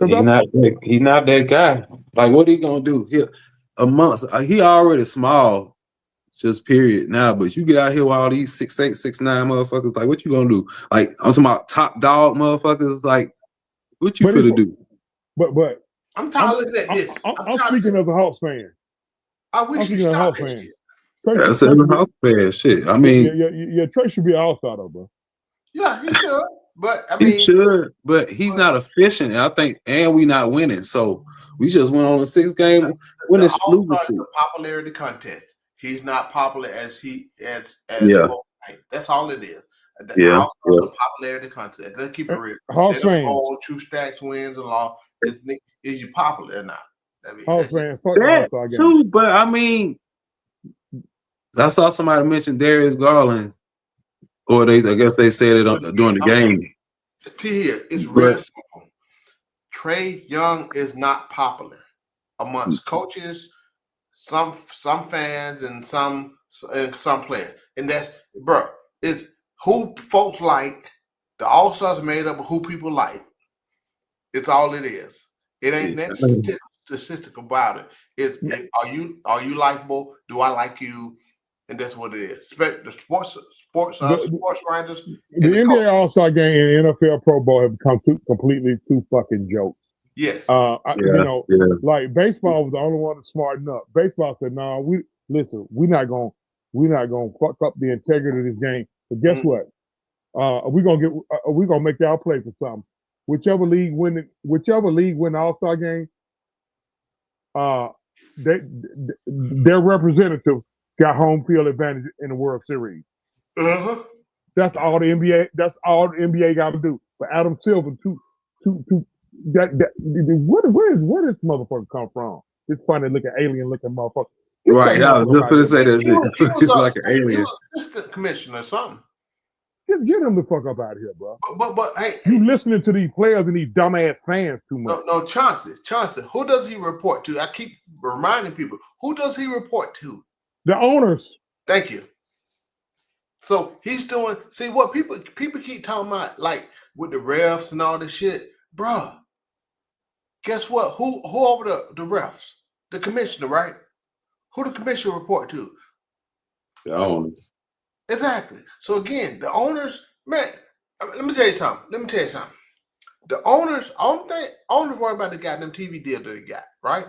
He's not that guy. Like, what he gonna do? He already small, just period now. But you get out here with all these 6'8", 6'9" motherfuckers. Like, what you gonna do? Like, I'm talking about top dog motherfuckers. Like, what you finna do? But I'm tired of looking at this. I'm speaking as a Hawks fan. I wish you stopped that shit. That's a Hawks fan shit. I mean, yeah, Trae should be an all-star though, bro. Yeah, he should. But I mean, he should, but he's not efficient. I think, and we not winning. So we just went on a 6-game winning streak. The popularity contest. He's not popular as Yeah. That's all it is. Yeah. The popularity contest. Let's keep it real. Hawks fans. 2 stacks, wins, and loss. Is you popular or not? I mean, Hawks fans. Fuck that the too, but I mean, I saw somebody mention Darius Garland, or I guess they said it during the game. Here, it's real simple. Trae Young is not popular amongst coaches, some fans, and some players. And that's, bro, it's who folks like. The All-Stars made up of who people like. It's all it is. It ain't nothing statistical about it. It's are you likable? Do I like you? And that's what it is. The sports writers. The NBA All-Star Game and NFL Pro Bowl have become completely two fucking jokes. Yes. Like baseball was the only one to smarten up. Baseball said, "No, we're not gonna fuck up the integrity of this game." But guess what? We're gonna make y'all play for something. Whichever league win the All-Star game, their representative got home field advantage in the World Series. Uh-huh. That's all the NBA. That's all the NBA got to do. But Adam Silver, where does this motherfucker come from? This funny looking alien looking motherfucker. Right, I was just gonna say that shit. He was like an alien. He was assistant commissioner or something. Just get him the fuck up out of here, bro. But hey, you listening to these players and these dumbass fans too much. No, Chauncey. Who does he report to? I keep reminding people. Who does he report to? The owners. Thank you. So he's doing. See what people keep talking about, like with the refs and all this shit, bruh. Guess what? Who over the refs? The commissioner, right? Who the commissioner report to? The owners. Exactly. So again, the owners, man. Let me tell you something. The owners worry about the goddamn TV deal that they got, right?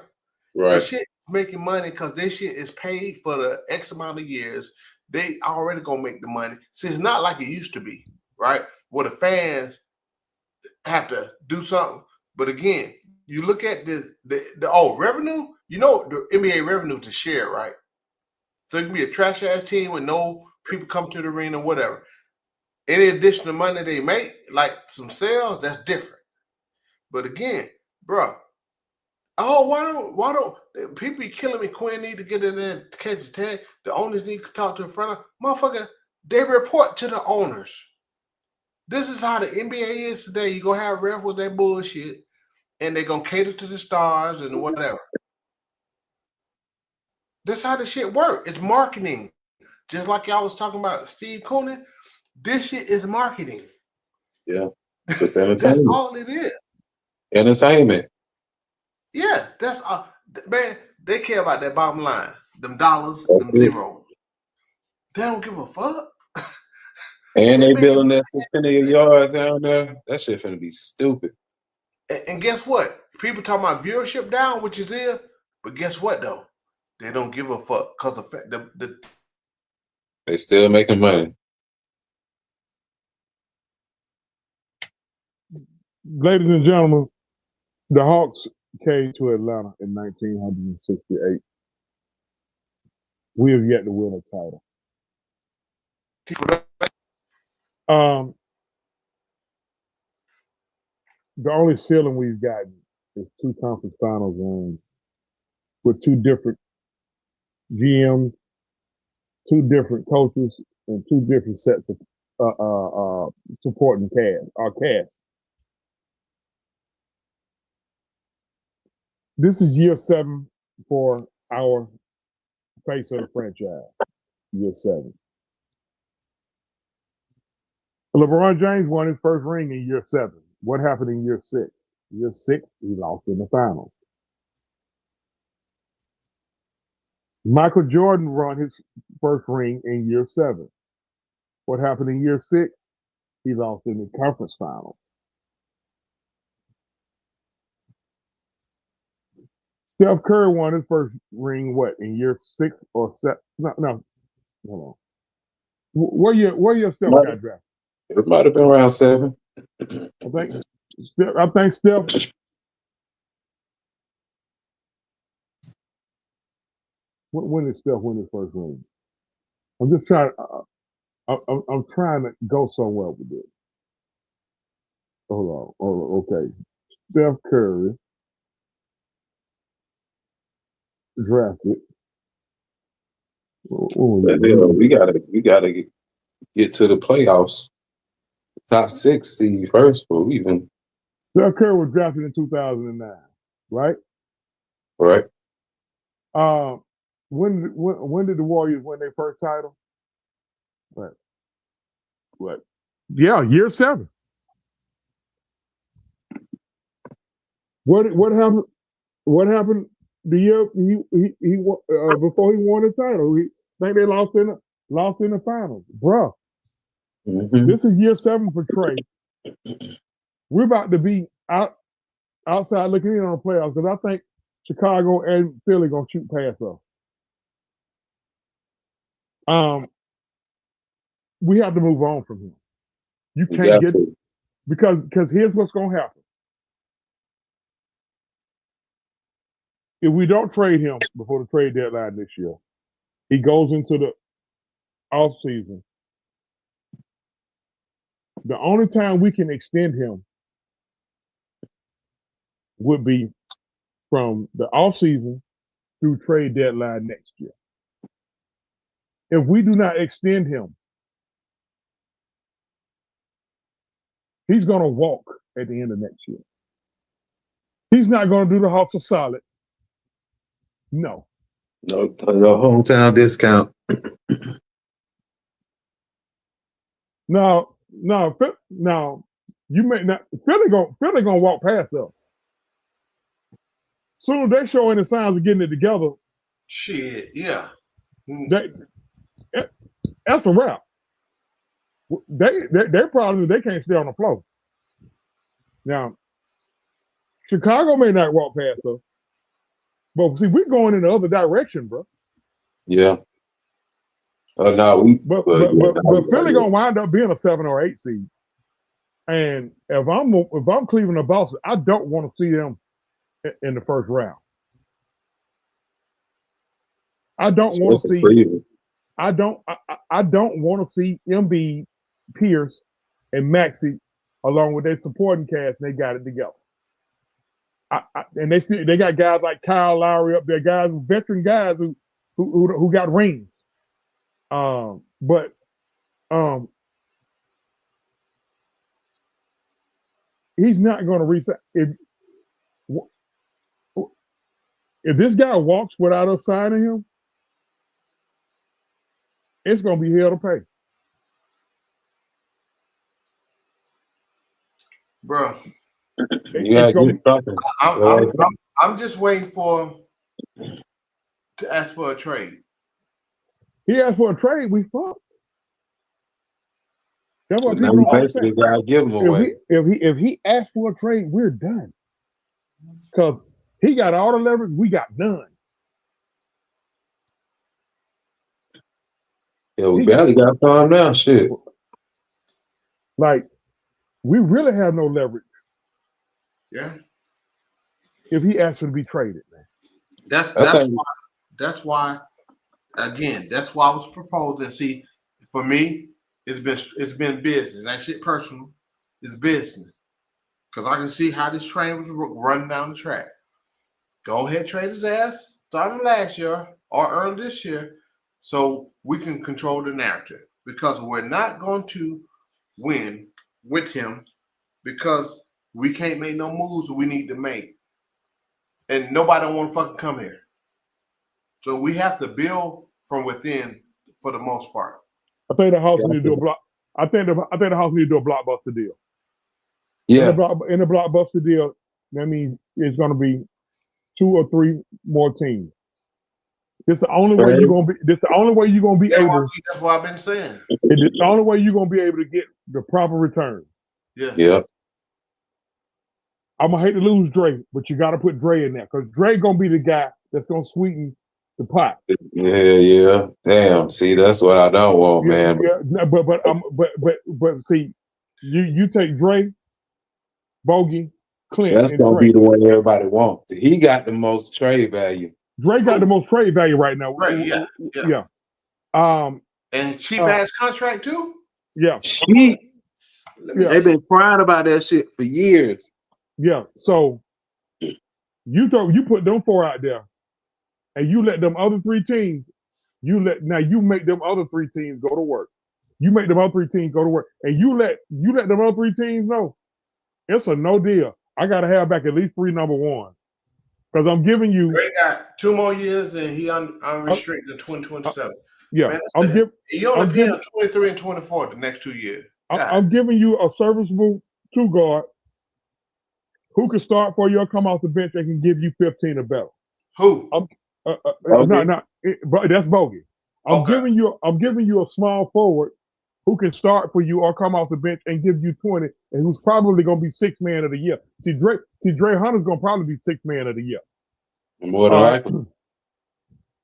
Right. The shit making money because this shit is paid for the X amount of years. They already gonna make the money. See, it's not like it used to be, right? Where the fans have to do something. But again, you look at the revenue. You know the NBA revenue to share, right? So it can be a trash ass team with no people come to the arena, whatever. Any additional money they make, like some sales, that's different. But again, bro, why don't people be killing me? Quinn need to get in there and catch his tag. The owners need to talk to the front of motherfucker. They report to the owners. This is how the NBA is today. You gonna have ref with that bullshit, and they're gonna cater to the stars and whatever. That's how the shit works. It's marketing. Just like y'all was talking about Steve Coonan, this shit is marketing. Yeah. It's entertainment. That's all it is. Entertainment. Yes, that's man, they care about that bottom line. Them dollars, them zeros. They don't give a fuck. And they building that 600 yards down there. That shit finna be stupid. And guess what? People talking about viewership down, which is there, but guess what though? They don't give a fuck because they still making money. Ladies and gentlemen, The Hawks came to Atlanta in 1968. We have yet to win a title. The only ceiling we've gotten is 2 conference finals wins with 2 different GMs, 2 different coaches, and 2 different sets of supporting cast. This is year 7 for our face of the franchise. Year 7. LeBron James won his first ring in year 7. What happened in year 6? Year 6, he lost in the finals. Michael Jordan won his first ring in year 7. What happened in year 6? He lost in the conference finals. Steph Curry won his first ring, in year 6 or 7? No, hold on. Where your Steph got drafted? It might have been around 7. I think Steph. When did Steph win his first ring? I'm just trying. I'm trying to go somewhere with this. Hold on. Okay. Steph Curry drafted. We gotta get to the playoffs. Top 6 seed first, but even. Steph Curry was drafted in 2009, right? Right. When did the Warriors win their first title? What? Yeah, year 7. What happened? What happened the year he before he won the title? I think they lost in the finals, bruh. Mm-hmm. This is year 7 for Trae. We're about to be outside looking in on the playoffs because I think Chicago and Philly gonna shoot past us. We have to move on from him. You can't get to. because here's what's gonna happen. If we don't trade him before the trade deadline this year, he goes into the off season. The only time we can extend him would be from the off season through trade deadline next year. If we do not extend him, he's going to walk at the end of next year. He's not going to do the Hawks a solid. No. No hometown discount. No, you may not. Philly gonna walk past us. Soon as they show any signs of getting it together, shit, yeah, that's a wrap. Their problem is they can't stay on the floor. Now, Chicago may not walk past us, but see, we're going in the other direction, bro. Yeah. No, but Philly gonna wind up being a 7 or 8 seed. And if I'm Cleveland or Boston, I don't want to see them in the first round. I don't want to see. I don't want to see Embiid, Pierce, and Maxey along with their supporting cast. And they got it together. And they got guys like Kyle Lowry up there, veteran guys who got rings. But he's not going to reset. If this guy walks without us signing him, it's going to be hell to pay. Bro. Yeah, I'm just waiting for him to ask for a trade. He asked for a trade, we fucked. That's what people don't basically gotta give him away. If he asked for a trade, we're done. Because he got all the leverage, we got none. Yeah, we barely got time now. Shit. Like, we really have no leverage. Yeah. if he asked to be traded, man. That's why. Again, that's why I was proposing. See, for me, it's been business. That shit personal. It's business. Because I can see how this train was running down the track. Go ahead, trade his ass, starting last year or early this year, so we can control the narrative. Because we're not going to win with him because we can't make no moves we need to make. And nobody don't want to fucking come here. So we have to build from within for the most part. I think the Hawks need to do a block. I think the Hawks need to do a blockbuster deal. Yeah. In the blockbuster deal, that means it's going to be 2 or 3 more teams. This the only way you're gonna be. This the only way you're gonna be able. That's what I've been saying. It's the only way you're gonna be able to get the proper return. Yeah. Yeah. I'm gonna hate to lose Dre, but you got to put Dre in there because Dre gonna be the guy that's gonna sweeten the pot. Yeah. Damn. See, that's what I don't want, man. Yeah, but see, you take Dre, Bogey, Clint. That's and gonna Trae. be the one everybody wants. He got the most trade value. Dre got the most trade value right now. Right, yeah. And cheap ass contract too. Yeah. Cheap. Yeah. They've been crying about that shit for years. Yeah. So you put them 4 out there, and you let them other 3 teams. You make them other 3 teams go to work. You make them other 3 teams go to work, and you let them other 3 teams know it's a no deal. I got to have back at least 3 number 1s because I'm giving you. Ray got 2 more years, and he unrestricted 2027. Yeah, man, you only pay him 23 and 24 the next 2 years. I'm giving you a serviceable 2 guard who can start for you or come off the bench and can give you 15 or better. Who? But that's Bogey. I'm giving you a small forward who can start for you or come off the bench and give you 20, and who's probably going to be 6th man of the year. See, Dre Hunter's going to probably be 6th man of the year. More than likely.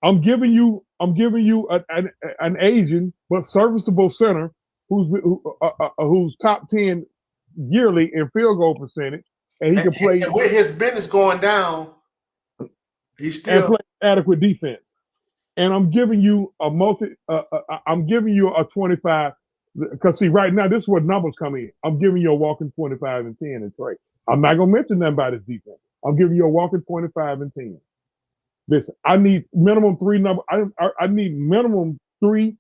I'm giving you an Asian but serviceable center who's top 10 yearly in field goal percentage, and he can play. And with his business going down, he's still play adequate defense. And I'm giving you I'm giving you a 25. Because see, right now this is where numbers come in. I'm giving you a walking 25 and 10 in Trae. I'm not gonna mention nothing about his defense. I'm giving you a walking 25 and 10. Listen, I need minimum 3 number. I need minimum 3.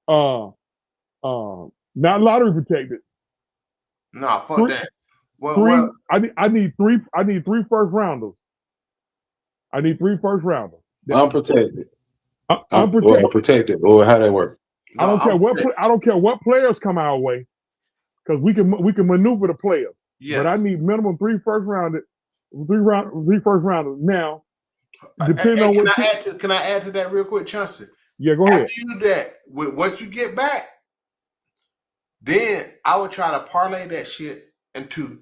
Not lottery protected. No, fuck 3, that. Well, 3. I need 3. I need 3 first rounders. I need 3 first rounders. Unprotected. Unprotected. Protected, or how that work? I don't care what. I don't care what players come our way, because we can maneuver the players. Yeah. But I need minimum 3 first rounders. 3 first rounders. Now, depending on what. Can I add to that real quick, Chauncey? Yeah, go ahead. After you do that, with what you get back, then I would try to parlay that shit into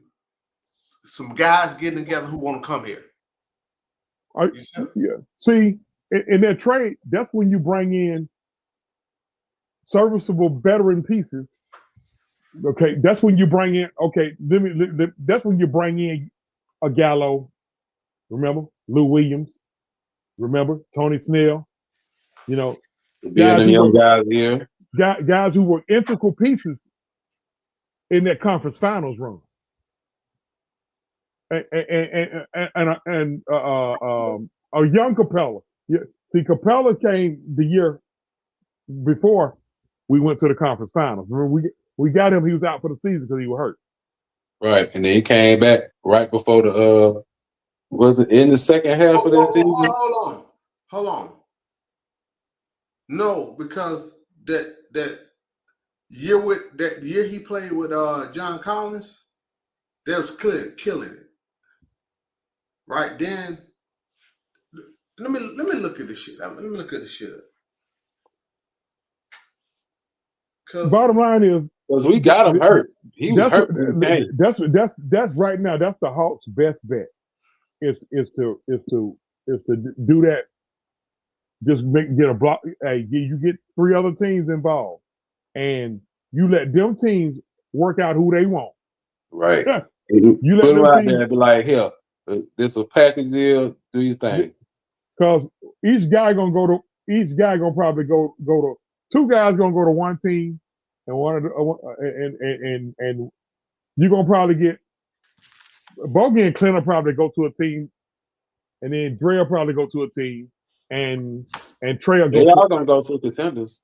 some guys getting together who want to come here. Yeah. See, in that trade, that's when you bring in serviceable veteran pieces. Okay, that's when you bring in. Okay, that's when you bring in a Gallo. Remember Lou Williams. Remember Tony Snell. You know, guys here. Guys who were integral pieces in that conference finals run. And a young Capella. Yeah. See, Capella came the year before we went to the conference finals. Remember, we got him. He was out for the season because he was hurt. Right, and then he came back right before the was it in the second half of that season? Hold on. No, because that year he played with John Collins, that was killing it. Right then, let me look at this shit. Let me look at this shit. Bottom line is, because we got him hurt. He was hurt. That's right now. That's the Hawks' best bet. Is to do that. Just get a block. Hey, you get 3 other teams involved, and you let them teams work out who they want. Right. You let them them out teams, there and be like, here, This a package deal. Do your thing. Because each guy gonna probably go to two guys gonna go to one team, and one of the, and you're gonna probably get Bogey and Clint will probably go to a team, and then Dre will probably go to a team, and Trae will They go. all gonna go to contenders.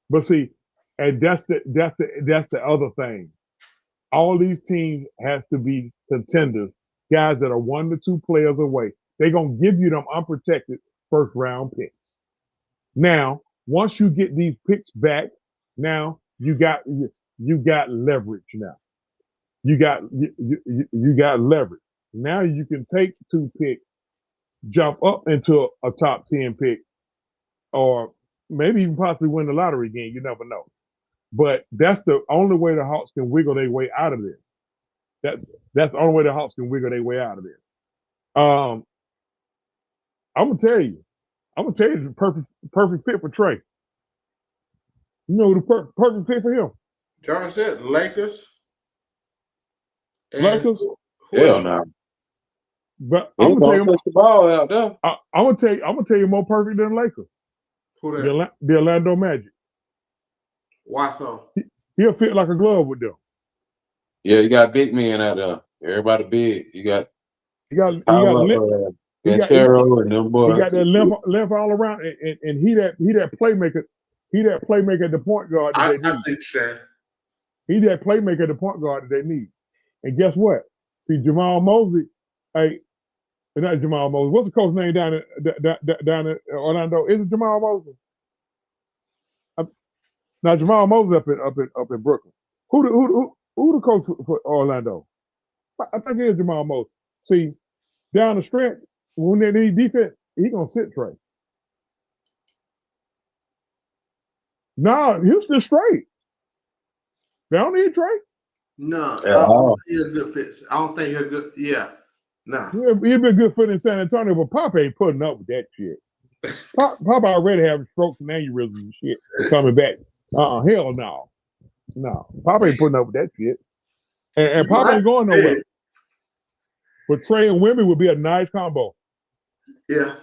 But see, and that's the other thing. All these teams has to be contenders, guys that are 1 to 2 players away. They're gonna give you them unprotected first round picks. Now, once you get these picks back, now you got leverage. Now you got leverage. Now you can take 2 picks, jump up into a top 10 pick, or maybe even possibly win the lottery again. You never know. But that's the only way the Hawks can wiggle their way out of this. That's the only way the Hawks can wiggle their way out of this. I'm gonna tell you the perfect fit for Trae. You know the perfect fit for him. John said Lakers. Lakers. Hell no. But I'm gonna push the ball out there. I'm gonna tell you more perfect than Lakers. Who that? The Orlando Magic. Why so? He'll fit like a glove with them. Yeah, you got big men out there. Everybody big. You got Bantero and them boys. He got that length all around, and he that playmaker. He that playmaker at the point guard that they need. I think so. He that playmaker at the point guard that they need. And guess what? See, Jamal Mosley, not Jamal Mosley. What's the coach name down in Orlando? Is it Jamal Mosley? Now Jamal Mosley up in Brooklyn. Who the coach for Orlando? I think it is Jamal Mosley. See, down the stretch, when they need defense, he gonna sit Trae. No, Houston straight. They don't need Trae. No, I don't think he's a good fit. I don't think he's a good. Yeah, nah. He'd be a good fit in San Antonio, but Pop ain't putting up with that shit. Pop already having strokes and aneurysms and shit coming back. Hell no. No. Pop ain't putting up with that shit. And Pop ain't going nowhere. But Trae and Wemby would be a nice combo. Yeah.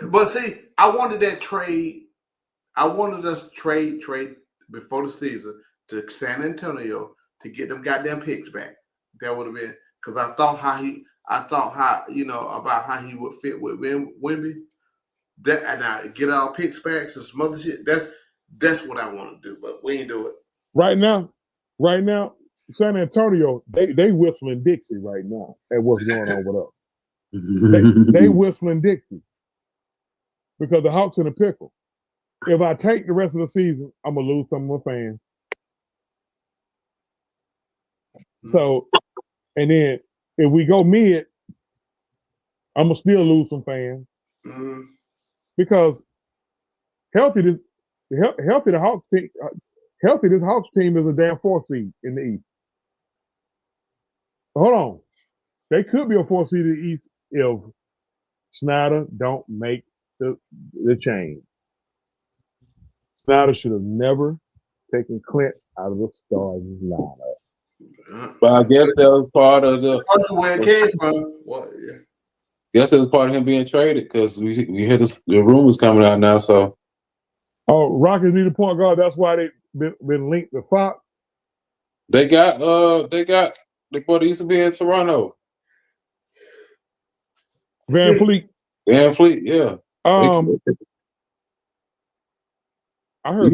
But see, I wanted that trade. I wanted us trade before the season to San Antonio to get them goddamn picks back. That would have been because I thought how about how he would fit with Wemby. That and I get our picks back and some other shit. That's what I want to do, but we ain't do it. Right now, San Antonio, they whistling Dixie right now at what's going on with us. They whistling Dixie because the Hawks in a pickle. If I take the rest of the season, I'm gonna lose some of my fans. So, and then if we go mid, I'm gonna still lose some fans because healthy the Hawks team. Healthy, this Hawks team is a damn 4 seed in the East. Hold on, they could be a 4 seed in the East if Snyder don't make the change. Snyder should have never taken Clint out of the starting lineup. But I guess that was part of where it came from. Well, yeah. Guess it was part of him being traded because we hear the rumors coming out now. So, Rockets need a point guard. That's why they been linked to Fox. They got the boy that used to be in Toronto. Van Fleet, yeah. I heard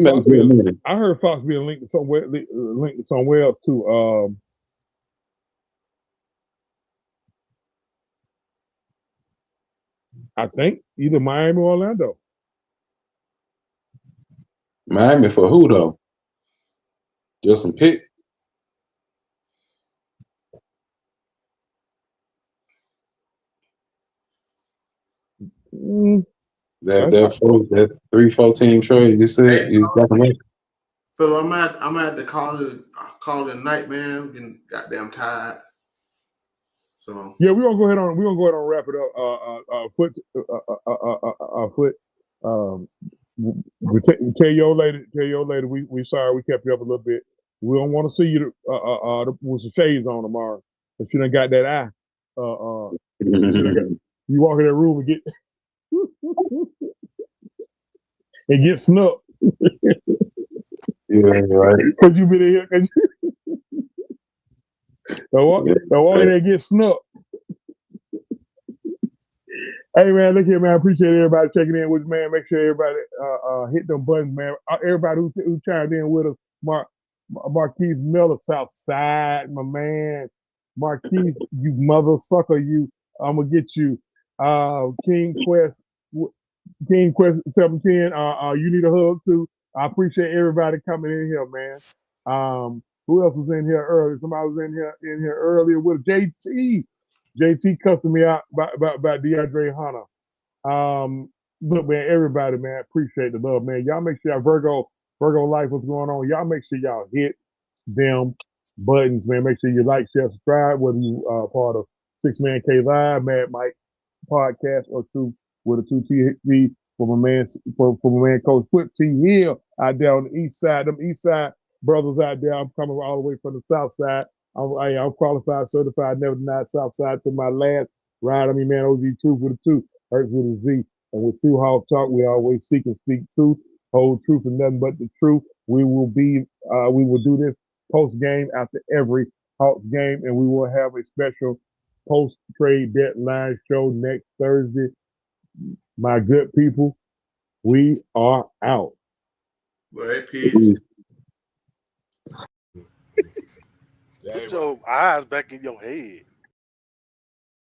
Fox being linked to somewhere else too. I think either Miami or Orlando. Miami for who though? Just some pick. That 3-4 team trade you said you was talking. So I'm at the call it night, man. Getting goddamn tired. So yeah, we're gonna go ahead and wrap it up. We tell your lady we sorry we kept you up a little bit. We don't want to see you with some shades on tomorrow. If you done got that eye. You walk in that room and get snubbed Yeah, right. because you been in here. Don't walk in there and get snubbed. Hey man, look here, man. I appreciate everybody checking in with me, man. Make sure everybody hit them buttons, man. Everybody who chimed in with us, Marquise Miller, Southside, my man. Marquise, you mother sucker, you. I'm gonna get you. King Quest 17. You need a hug too. I appreciate everybody coming in here, man. Who else was in here earlier? Somebody was in here earlier with JT. JT cussing me out about DeAndre Hunter. Look, man, everybody, man, appreciate the love, man. Y'all make sure y'all Virgo Life, what's going on? Y'all make sure y'all hit them buttons, man. Make sure you like, share, subscribe, whether you are part of 6 Man K Live, Mad Mike Podcast, or Truth with a 2T for my man Coach Flip T Hill out there on the east side. Them east side brothers out there. I'm coming all the way from the south side. I'm qualified, certified, never denied south side to my last ride. I mean, man, OG Truth with a 2, Hurts with a Z. And with True Hawk Talk, we always seek and speak truth, hold truth and nothing but the truth. We will do this post game after every Hawks game, and we will have a special post trade deadline show next Thursday. My good people, we are out. Well, peace. Put your eyes back in your head.